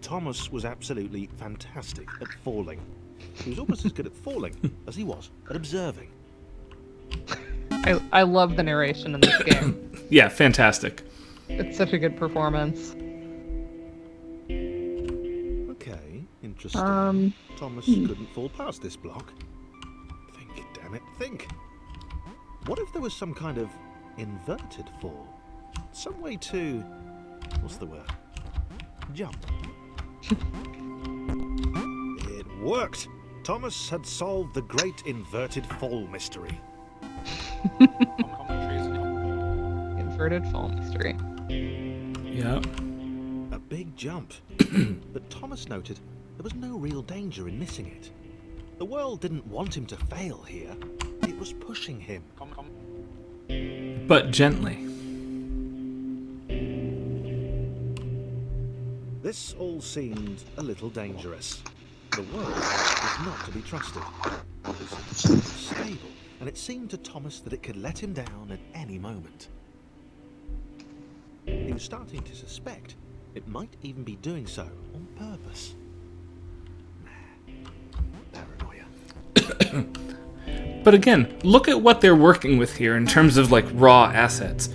Thomas was absolutely fantastic at falling. He was almost as good at falling as he was at observing. I love the narration in this game. Yeah, fantastic. It's such a good performance. Okay, interesting. Thomas couldn't fall past this block. Think, damn it, think. What if there was some kind of inverted fall? Some way to... what's the word? Jump. It worked! Thomas had solved the great inverted fall mystery. Inverted fall mystery. Yeah. A big jump. But Thomas noted there was no real danger in missing it. The world didn't want him to fail here. It was pushing him. But gently. This all seemed a little dangerous. The world was not to be trusted. It was unstable, and it seemed to Thomas that it could let him down at any moment. He was starting to suspect it might even be doing so on purpose. Paranoia. But again, look at what they're working with here in terms of like raw assets.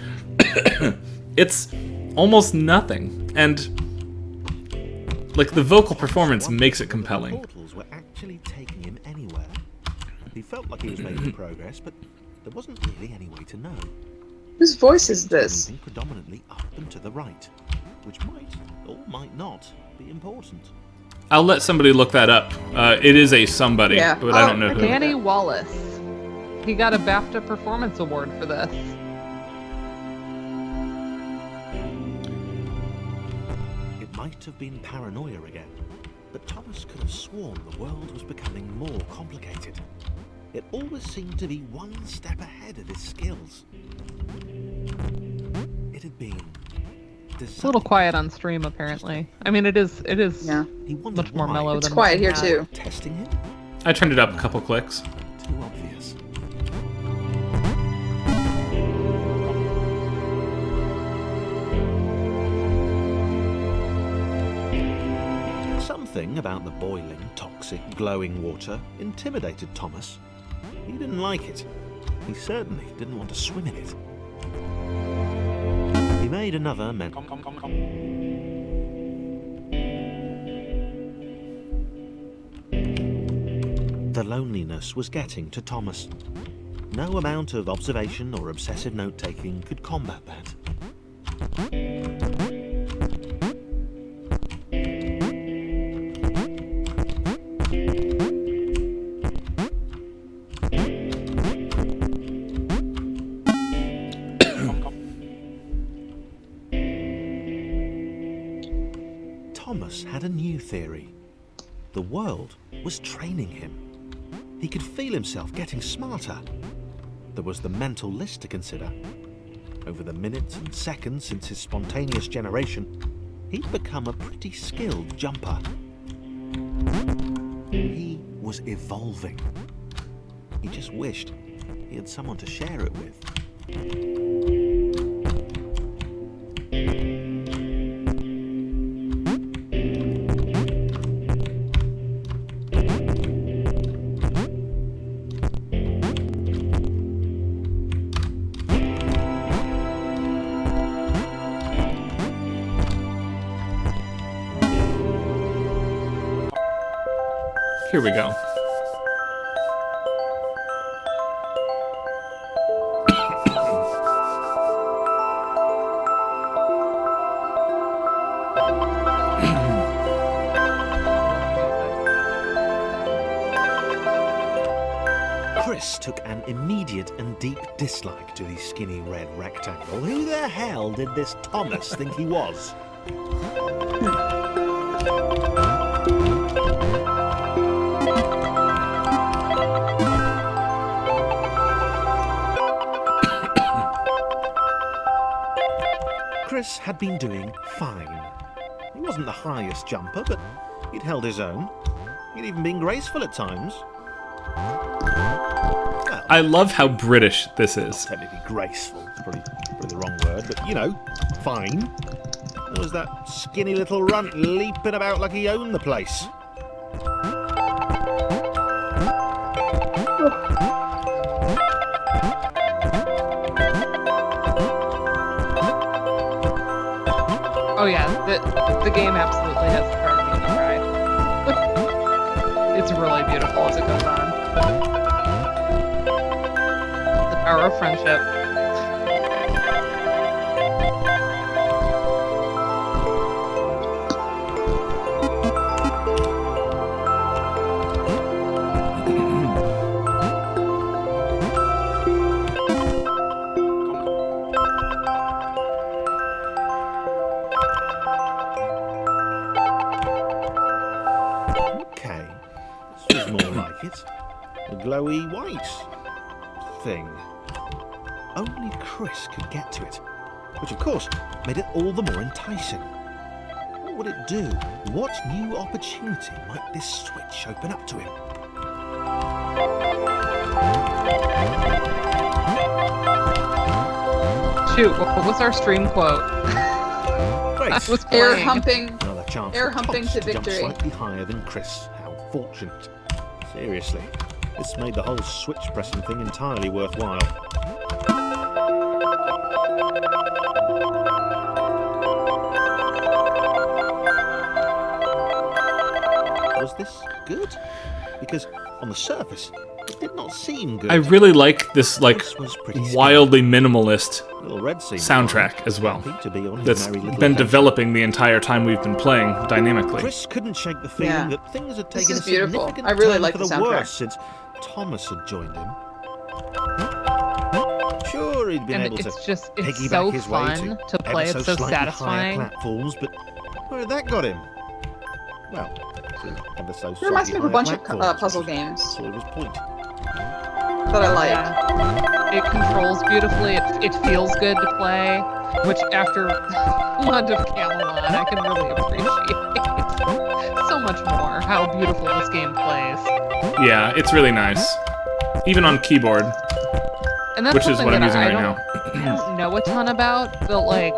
It's almost nothing, and like the vocal performance makes it compelling. Portals were actually taking him anywhere. He felt like he was making progress, but there wasn't really any way to know. Whose voice is this? Moving predominantly up and to the right, which might or might not be important. I'll let somebody look that up. It is a somebody, Yeah. but I don't know who. Danny Wallace. He got a BAFTA Performance Award for this. It might have been paranoia again, but Thomas could have sworn the world was becoming more complicated. It always seemed to be one step ahead of his skills. It had been It's a little quiet on stream, apparently. I mean, it is Yeah. much more mellow It's than quiet here that. too. testing him. I turned it up a couple clicks. Too obvious. Something about the boiling, toxic, glowing water intimidated Thomas. He didn't like it. He certainly didn't want to swim in it. He made another mental. The loneliness was getting to Thomas. No amount of observation or obsessive note-taking could combat that. Thomas had a new theory. The world was training him. He could feel himself getting smarter. There was the mental list to consider. Over the minutes and seconds since his spontaneous generation, he'd become a pretty skilled jumper. He was evolving. He just wished he had someone to share it with. Here we go. Chris took an immediate and deep dislike to the skinny red rectangle. Who the hell did this Thomas think he was? Chris had been doing fine. He wasn't the highest jumper, but he'd held his own. He'd even been graceful at times. Well, I love how British this is. technically graceful, it's probably the wrong word, but you know, fine. There was that skinny little runt leaping about like he owned the place. Oh yeah, the game absolutely has the heart of me to cry. It's really beautiful as it goes on. The power of friendship. Okay, this was more like it. A glowy white thing. Only Chris could get to it, which of course made it all the more enticing. What would it do? What new opportunity might this switch open up to him? Shoot, what was our stream quote? Great. Was Air playing. humping. Another chance Air for humping Thomas to jump victory. slightly higher than Chris. How fortunate. Seriously, this made the whole switch pressing thing entirely worthwhile. Was this good? Because on the surface, It did not seem good. I really like this Chris was pretty wildly minimalist Little Red seemed soundtrack as well. happy to be on his That's merry little been adventure. developing the entire time we've been playing dynamically. Chris couldn't shake the feeling Yeah. that things had This taken is a beautiful. significant I really turn like for the the soundtrack. worse since Thomas had joined him. Sure, he'd been And able to it's piggyback so his way fun to to play. ever It's so slightly higher satisfying. platforms, but where had that got him? Well, to ever so It reminds me of a slightly bunch higher of platforms, puzzle which was games sort of his point. that I like. Yeah. It controls beautifully. It feels good to play, which after Land of Gamelon, I can really appreciate so much more how beautiful this game plays. Yeah, it's really nice. Even on keyboard, And that's which is something what I'm that using I right don't, now. I don't know a ton about, but like,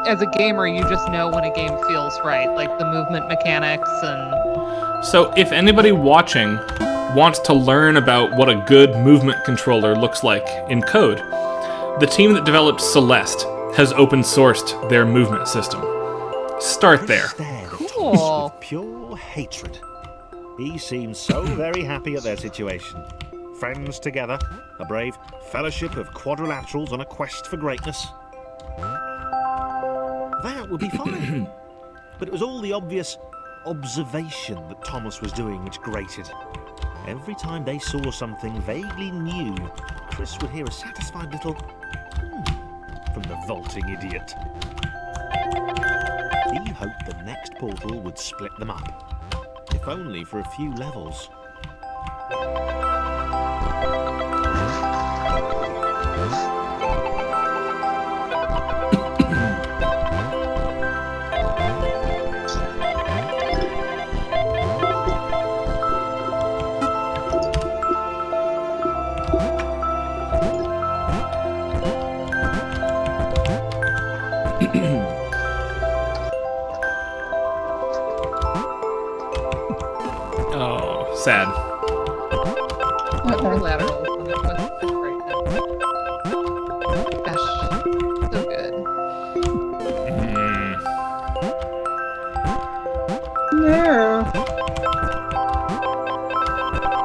as a gamer, you just know when a game feels right, like the movement mechanics and. So if anybody watching wants to learn about what a good movement controller looks like in code, the team that developed Celeste has open sourced their movement system. Start there. Cool. With pure hatred. He seemed so very happy at their situation. Friends together, a brave fellowship of quadrilaterals on a quest for greatness. That would be fine. But it was all the obvious observation that Thomas was doing which grated. Every time they saw something vaguely new, Chris would hear a satisfied little from the vaulting idiot. He hoped the next portal would split them up, if only for a few levels. Oh, sad. More laterals on the quest right now. Gosh, so good. No.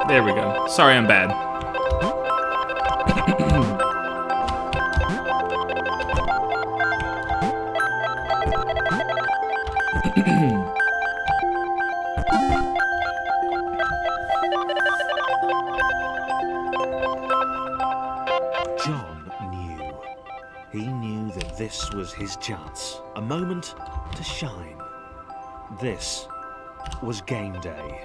There we go. Sorry, I'm bad. John knew. He knew that this was his chance. A moment to shine. This was game day.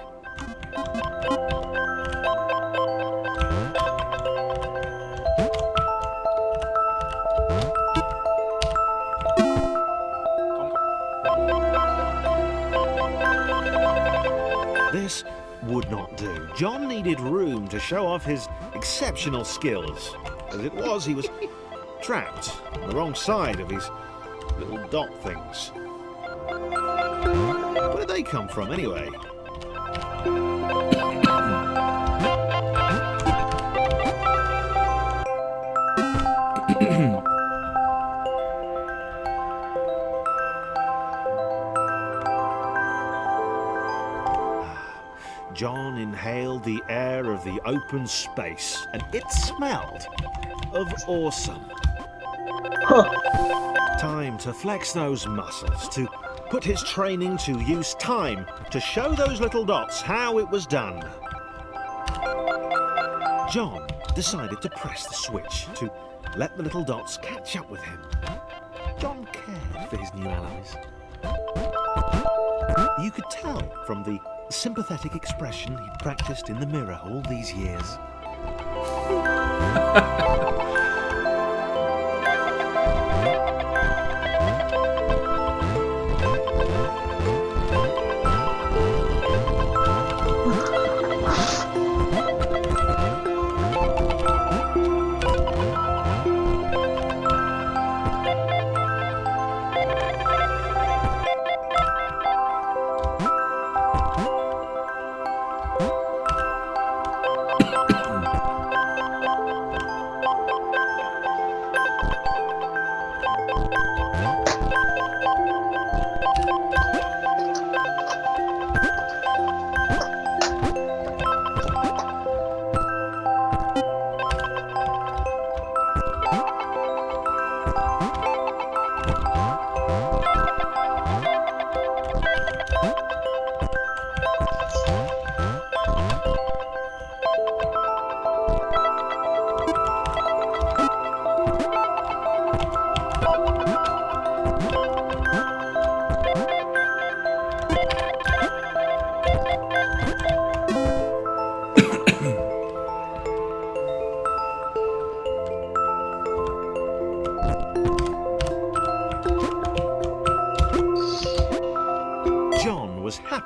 This would not do. John needed room to show off his exceptional skills. As it was, he was trapped on the wrong side of his little dot things. Where did they come from, anyway? John inhaled the air of the open space, and it smelled of awesome. Time to flex those muscles, to put his training to use, time to show those little dots how it was done. John decided to press the switch, to let the little dots catch up with him. John cared for his new allies. You could tell from the sympathetic expression he'd practiced in the mirror all these years.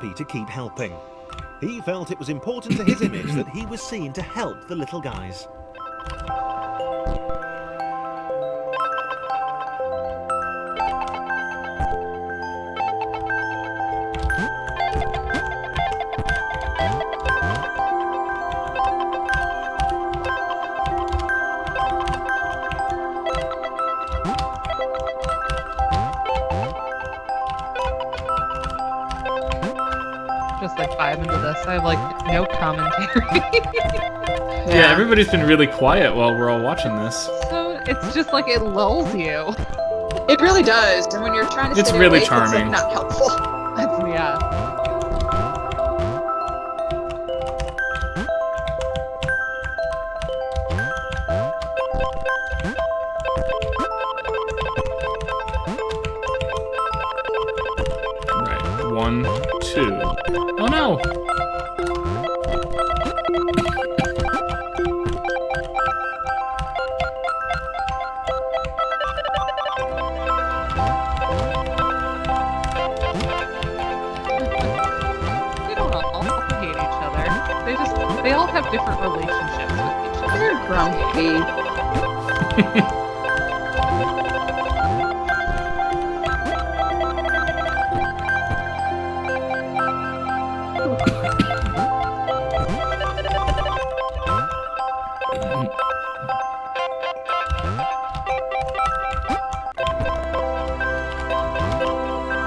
happy to keep helping. He felt it was important to his image that he was seen to help the little guys. Just like 5 into this, I have like no commentary. Yeah, everybody's been really quiet while we're all watching this. So it's just like it lulls you. It really does, and when you're trying to It's stay really awake, charming. it's like not helpful. Yeah. Right, 1, 2. Oh no! They don't all hate each other. They all have different relationships with each other. They're grumpy.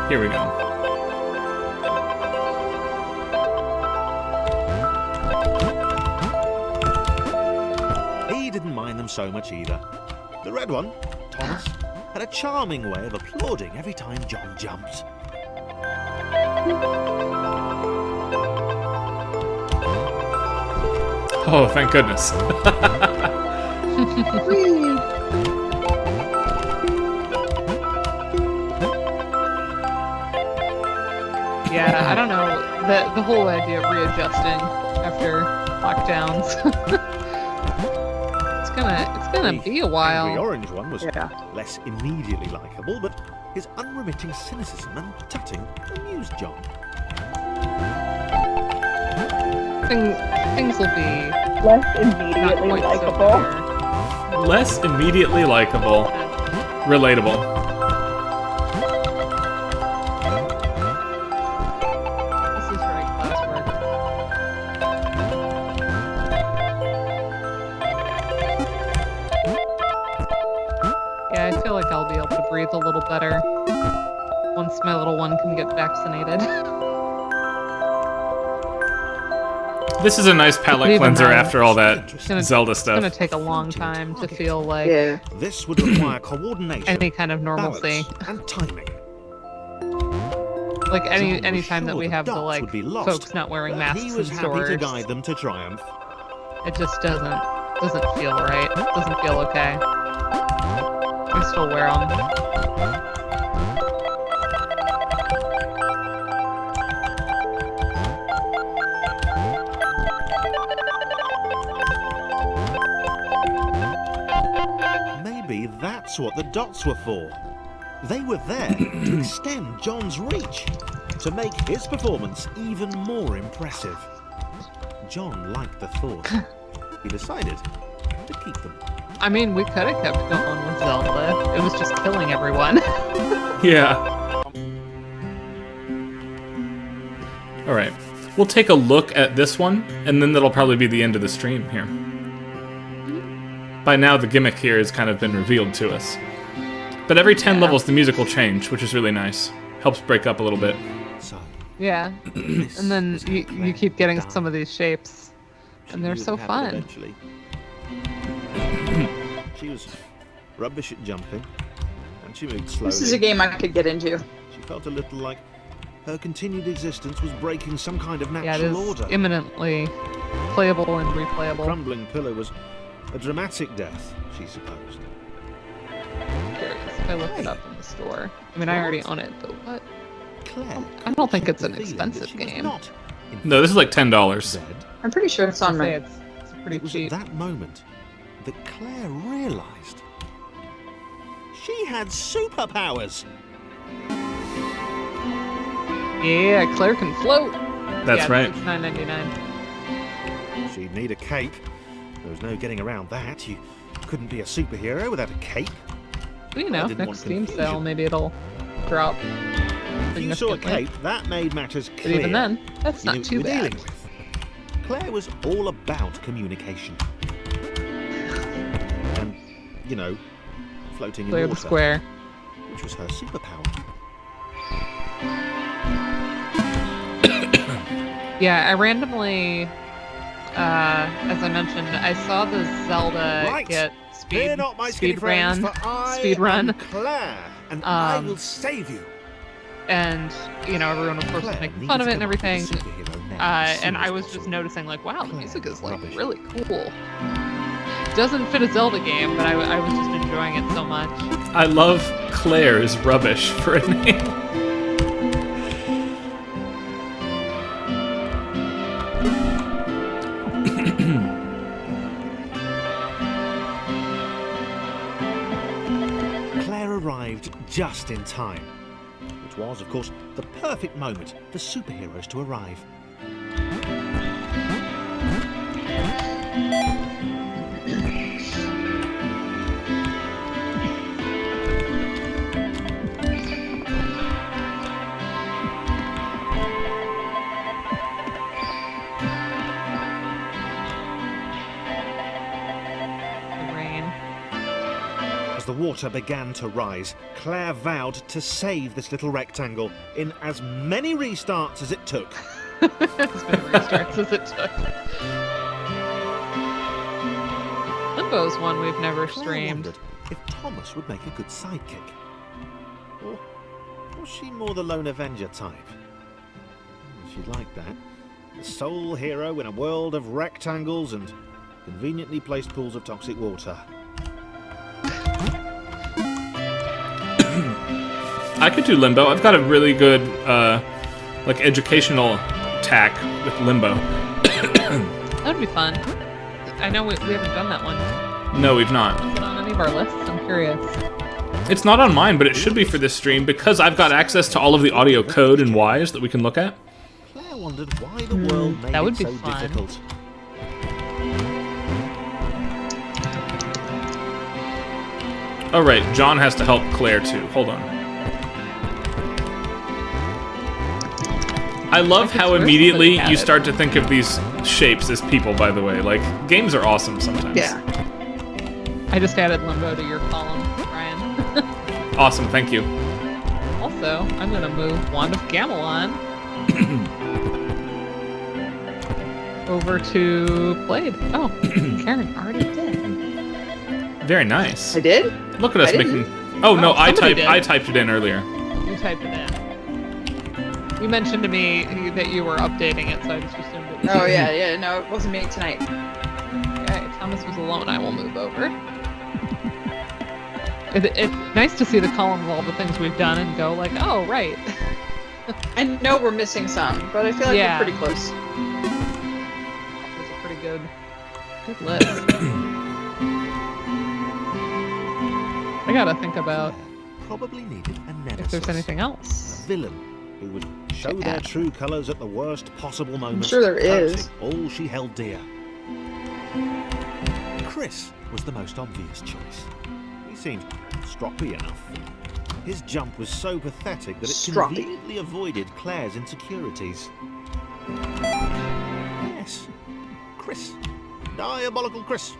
Here we go. He didn't mind them so much either. The red one, Thomas, had a charming way of applauding every time John jumped. Oh, thank goodness. Yeah, I don't know. The whole idea of readjusting after lockdowns. it's gonna be a The while. orange one was Yeah. less immediately likable, but his unremitting cynicism and tutting amused John. Things will be Less not immediately quite so likable. clear. Less immediately likable. Relatable. This is right classwork. Yeah, I feel like I'll be able to breathe a little better once my little one can get vaccinated. This is a nice palate Even cleanser though after all that gonna- Zelda It's gonna stuff. take a long time to feel like Yeah. This would require coordination, any kind of normalcy. balance, and timing. Like John was any time that sure we the have the dots like would be lost, folks not wearing but masks he was in happy stores. to guide them to triumph. It just doesn't feel right. Doesn't feel okay. I still wear them. Maybe that's what the dots were for. They were there to extend John's reach, to make his performance even more impressive. John liked the thought. He decided to keep them. I mean, we could have kept going with Zelda. It was just killing everyone. Yeah. Alright. We'll take a look at this one, and then that'll probably be the end of the stream here. By now, the gimmick here has kind of been revealed to us. But every 10 levels, the music will change, which is really nice. Helps break up a little bit. So, Yeah. And then you keep getting some of these shapes. And they're she so would have it fun. eventually. She was rubbish at jumping, and she moved slowly. This is a game I could get into. She felt a little like her continued existence was breaking some kind of Yeah, it natural is order. imminently playable and The replayable. crumbling pillar was a dramatic death, she supposed. Curious if I look it up in the store. I mean, I already own it, but what? Claire, I don't think it's an feeling that expensive she was game. not No, this is like $10. dead. I'm pretty sure it's on I'd my. say it's pretty It was cheap. at that moment that Claire realized she had superpowers. Yeah, Claire can float. That's right. It's $9.99. She'd need a cape. There was no getting around that. You couldn't be a superhero without a cape. Well, you know, I didn't next want Steam confusion. sale, maybe it'll drop. If you saw a cape, that made matters But clear. even then, that's You not knew too what you were bad. dealing with. Claire was all about communication. And, you know, floating Clear in the water, square. which was her superpower. Yeah, I randomly, as I mentioned, I saw the Zelda Right. get Fear not, my skinny friends, for I am Claire, and I will save you. And, you know, everyone, of course, was making fun of it and everything. And I was just noticing, like, wow, the music is, like, really cool. Doesn't fit a Zelda game, but I was just enjoying it so much. I love Claire's rubbish for a name. Claire arrived just in time, which was, of course, the perfect moment for superheroes to arrive. As the water began to rise, Claire vowed to save this little rectangle in as many restarts as it took. As many restarts as it took. Limbo's one we've never Claire streamed. wondered if Thomas would make a good sidekick. Or was she more the lone Avenger type? She'd like that. The sole hero in a world of rectangles and conveniently placed pools of toxic water. I could do Limbo. I've got a really good, like, educational tack with Limbo. That would be fun. I know we haven't done that one. No, we've not. Is it on any of our lists? I'm curious. It's not on mine, but it should be for this stream because I've got access to all of the audio code and whys that we can look at. Claire wondered why the world made that would it be so fun. difficult. Oh, right. John has to help Claire, too. Hold on. I love how immediately you start to think of these shapes as people, by the way. Like, games are awesome sometimes. Yeah. I just added Limbo to your column, Ryan. Awesome, thank you. Also, I'm going to move Wand of Gamelon over to Blade. Oh, Karen already did. Very nice. I did? Look at us I making... didn't. Oh, no, somebody did. I typed it in earlier. You typed it in. You mentioned to me that you were updating it, so I just assumed it was Oh, you. yeah, no, it wasn't me tonight. Okay, Thomas was alone. I will move over. It's nice to see the column of all the things we've done and go like, oh, right. I know we're missing some, but I feel like Yeah. we're pretty close. It's a pretty good list. I gotta think about Probably needed a nemesis. if there's anything else. A villain who would show their true colours at the worst possible moment. sure there is. hurting all she held dear. Chris was the most obvious choice. He seemed stroppy enough. His jump was so pathetic that it Stroppy. conveniently avoided Claire's insecurities. Yes, Chris. Diabolical Chris.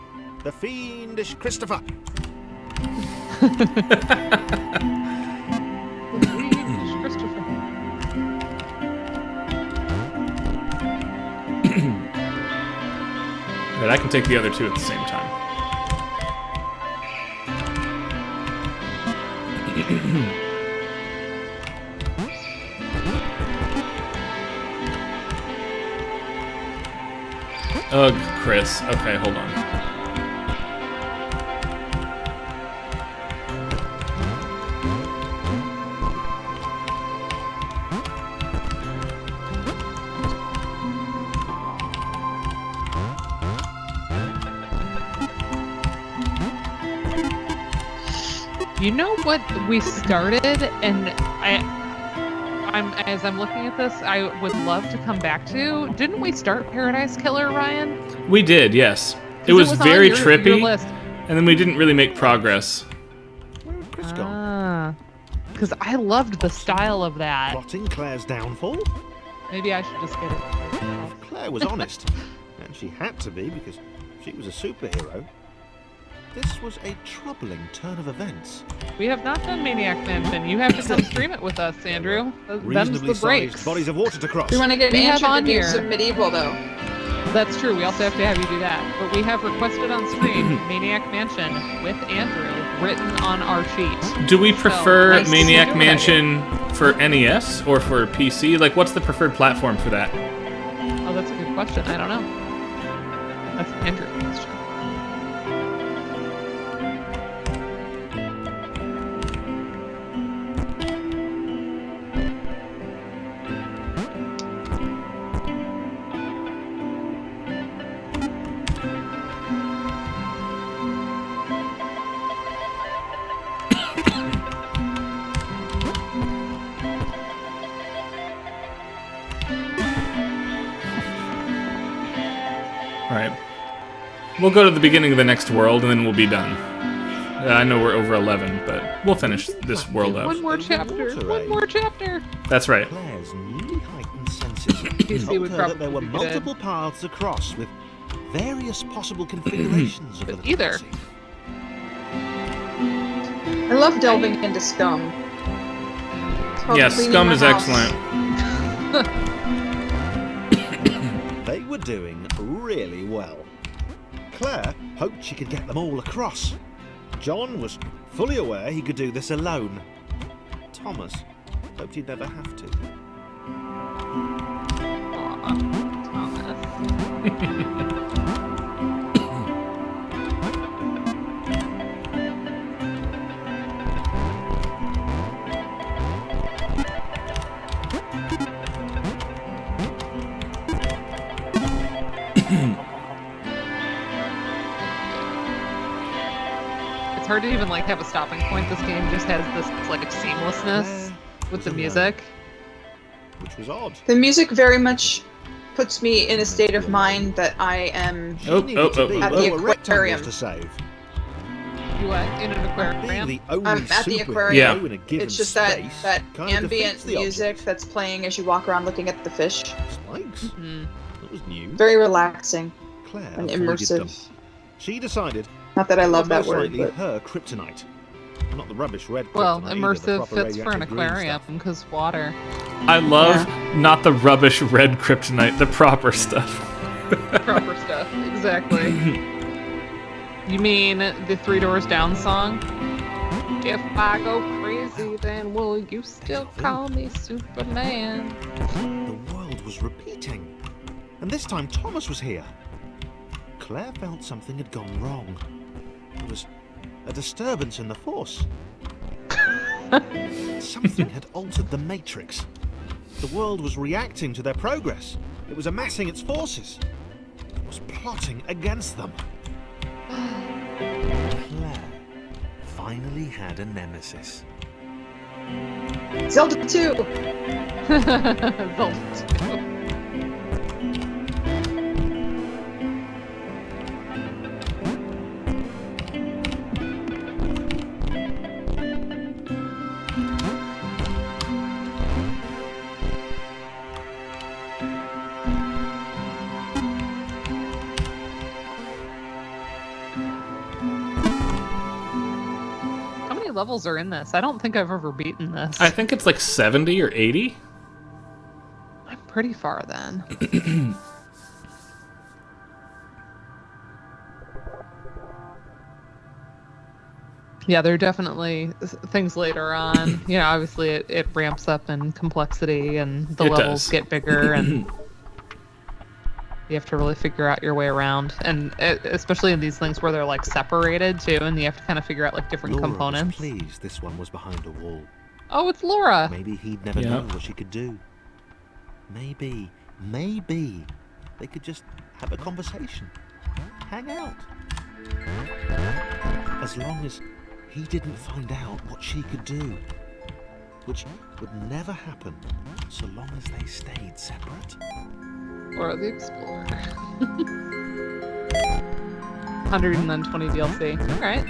The fiendish Christopher. Christopher. Right, I can take the other two at the same time. Ugh, Chris. Okay, hold on. You You know what we started, and as I'm looking at this, I would love to come back to. Didn't we start Paradise Killer, Ryan? We did, yes. It 'Cause was very your trippy, list. and then we didn't really make progress. Where had Chris gone? Because I loved the style of that. Plotting Claire's downfall? Maybe I should just get it. Claire was honest, and she had to be because she was a superhero. This was a troubling turn of events. We have not done Maniac Mansion. You have to come stream it with us, Andrew. Them's Reasonably the breaks. sized bodies of water to cross. We want to get We have Andrew to on do here. some medieval, though. That's true. We also have to have you do that. But we have requested on stream Maniac Mansion with Andrew written on our sheet. Do we prefer nice. Maniac Do it. Mansion for NES or for PC? Like, what's the preferred platform for that? Oh, that's a good question. I don't know. That's an Andrew question. Alright. We'll go to the beginning of the next world, and then we'll be done. I know we're over 11, but we'll finish this world out. One more chapter. One more chapter. That's right. Claire's newly heightened senses PC told would her that there were probably be good. multiple paths across with various possible configurations of the Either. galaxy. I love delving into scum. It's called Yeah, cleaning Scum my is house. excellent. They were doing really well. Claire hoped she could get them all across. John was fully aware he could do this alone. Thomas hoped he'd never have to. It's hard to even like have a stopping point. This game just has this like seamlessness with the music. Which was odd. The music very much puts me in a state of mind that I am Oh, She needed to be at where the were rectangles aquarium. to save. You what? In an aquarium? Being the only I'm at the superhero aquarium. in a given It's just space that kind of ambient defeats the music object. that's playing as you walk around looking at the fish. Spikes? That was new. Very relaxing Claire and avoided immersive. them. She decided Not that I love that most word, likely but her kryptonite. Not the rubbish red Well, kryptonite either, the immersive proper fits for an radioactive green aquarium stuff. because water. I love not the rubbish red kryptonite, the proper stuff. Proper stuff, exactly. You mean the Three Doors Down song? If I go crazy, then will you still call me Superman? The world was repeating. And this time Thomas was here. Claire felt something had gone wrong. There was a disturbance in the Force. Something had altered the Matrix. The world was reacting to their progress. It was amassing its forces. It was plotting against them. Claire finally had a nemesis. Zelda 2! Zelda 2. How many levels are in this? I don't think I've ever beaten this. I think it's like 70 or 80. I'm pretty far then. Yeah, there are definitely things later on. You know, obviously it ramps up in complexity and the It levels does. get bigger and you have to really figure out your way around. And especially in these things where they're like separated too and you have to kind of figure out like different Laura components. was pleased this one was behind a wall. Oh, it's Laura. Maybe he'd never Yeah. known what she could do. Maybe they could just have a conversation. Hang out. As long as he didn't find out what she could do. which would never happen so long as they stayed separate. Or the Explorer. 120 DLC. All right.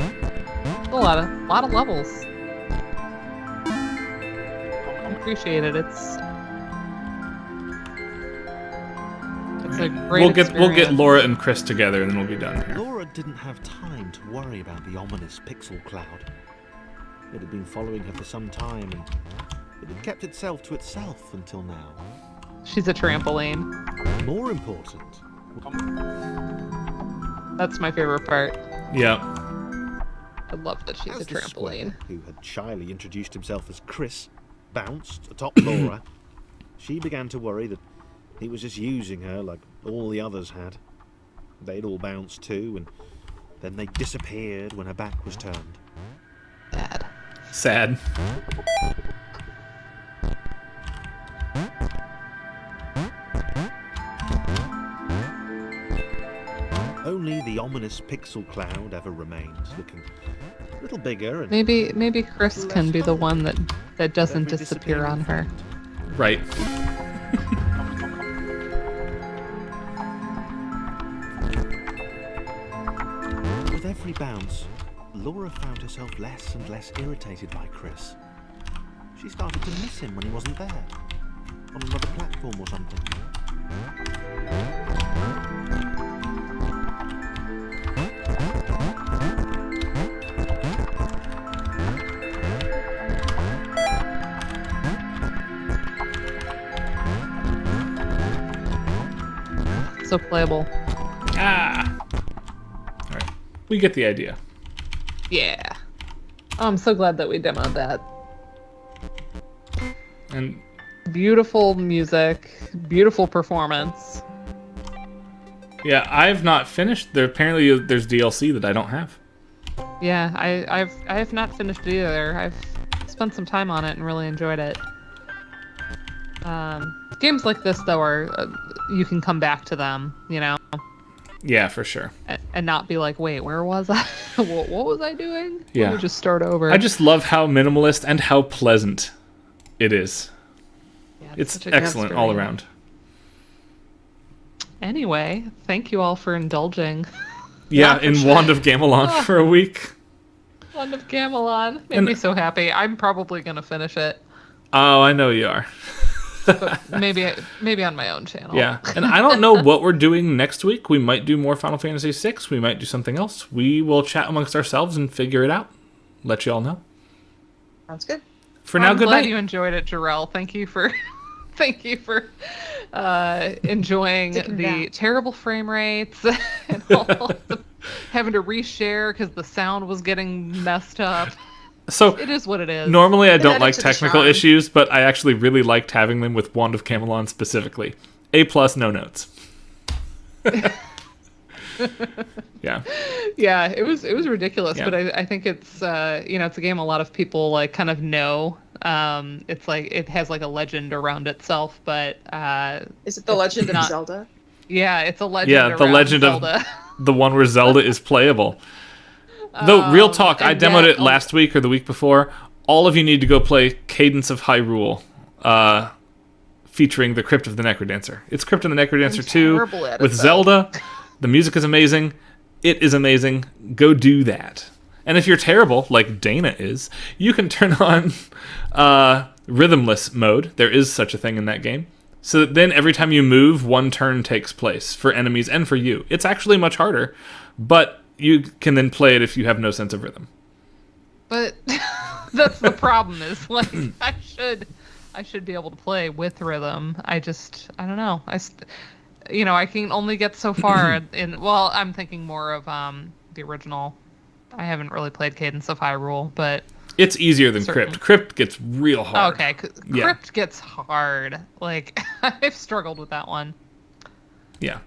A lot of levels. I appreciate it. It's a great We'll get experience. Laura and Chris together, and then we'll be done here. Laura didn't have time to worry about the ominous pixel cloud. It had been following her for some time, and it had kept itself to itself until now. She's a trampoline. More important. That's my favorite part. Yeah. I love that she's As a the trampoline. square, who had shyly introduced himself as Chris, bounced atop Laura, she began to worry that he was just using her like all the others had. They'd all bounced too, and then they disappeared when her back was turned. Sad. Only the ominous pixel cloud ever remains, looking a little bigger and Maybe Chris can be the one that doesn't disappear on her. Right. with every bounce, Laura found herself less and less irritated by Chris. She started to miss him when he wasn't there, on another platform or something. So playable. Alright. We get the idea. Yeah. Oh, I'm so glad that we demoed that. And beautiful music, beautiful performance. yeah, I've not finished. Apparently there's DLC that I don't have. Yeah, I have not finished it either. I've spent some time on it and really enjoyed it. Games like this, though, are you can come back to them, you know? Yeah, for sure. And not be like, wait, where was I? what was I doing? Yeah. Let me just start over. I just love how minimalist and how pleasant it is. Yeah, it's such a good excellent all experience. around. Anyway, thank you all for indulging. Yeah, in Wand of Gamelon Oh. for a week. Wand of Gamelon made me so happy. I'm probably gonna finish it. Oh, I know you are. But maybe on my own channel. Yeah, and I don't know what we're doing next week. We might do more Final Fantasy VI. We might do something else. We will chat amongst ourselves and figure it out. Let you all know. Sounds good. For now, I'm good glad night. you enjoyed it, Jarrell. Thank you for enjoying Sticking the down. terrible frame rates and all the having to reshare because the sound was getting messed up. So It is what it is. normally I don't added like to the technical charm. issues, but I actually really liked having them with Wand of Gamelon specifically. A+, no notes. Yeah. Yeah, it was ridiculous, Yeah. but I think it's it's a game a lot of people like kind of know. It's like it has like a legend around itself, but Is it the Legend of not- Zelda? yeah, it's a legend. Yeah, the around legend Zelda. of the one where Zelda is playable. Though, real talk, I and demoed that- it last week or the week before. All of you need to go play Cadence of Hyrule, featuring the Crypt of the Necrodancer. It's Crypt of the Necrodancer 2 terrible at it, with though. Zelda. The music is amazing. It is amazing. Go do that. And if you're terrible, like Dana is, you can turn on rhythmless mode. There is such a thing in that game. So that then every time you move, one turn takes place for enemies and for you. It's actually much harder, but you can then play it if you have no sense of rhythm. But that's the problem is like I should be able to play with rhythm. I don't know. I can only get so far I'm thinking more of the original. I haven't really played Cadence of Hyrule, but It's easier than Certainly. Crypt. Crypt gets real hard. okay, Yeah. Crypt gets hard. Like I've struggled with that one. Yeah.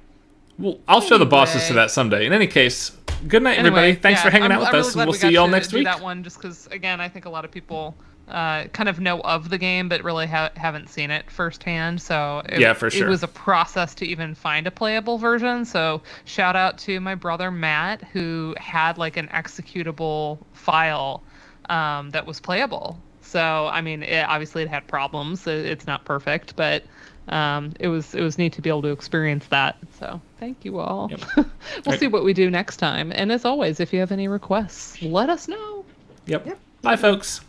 Well, I'll show the bosses to Anyway. that someday. In any case, good night, everybody. Thanks for hanging out with I'm really us, glad and we'll we see got y'all to next do week. that one just because, again, I think a lot of people kind of know of the game, but really haven't seen it firsthand. So Yeah, for sure. It was a process to even find a playable version. So shout out to my brother Matt, who had like an executable file that was playable. So, I mean, obviously it had problems. It's not perfect, but it was neat to be able to experience that. So, thank you all. Yep. We'll see what we do next time. And as always, if you have any requests, let us know. Yep. Bye, folks.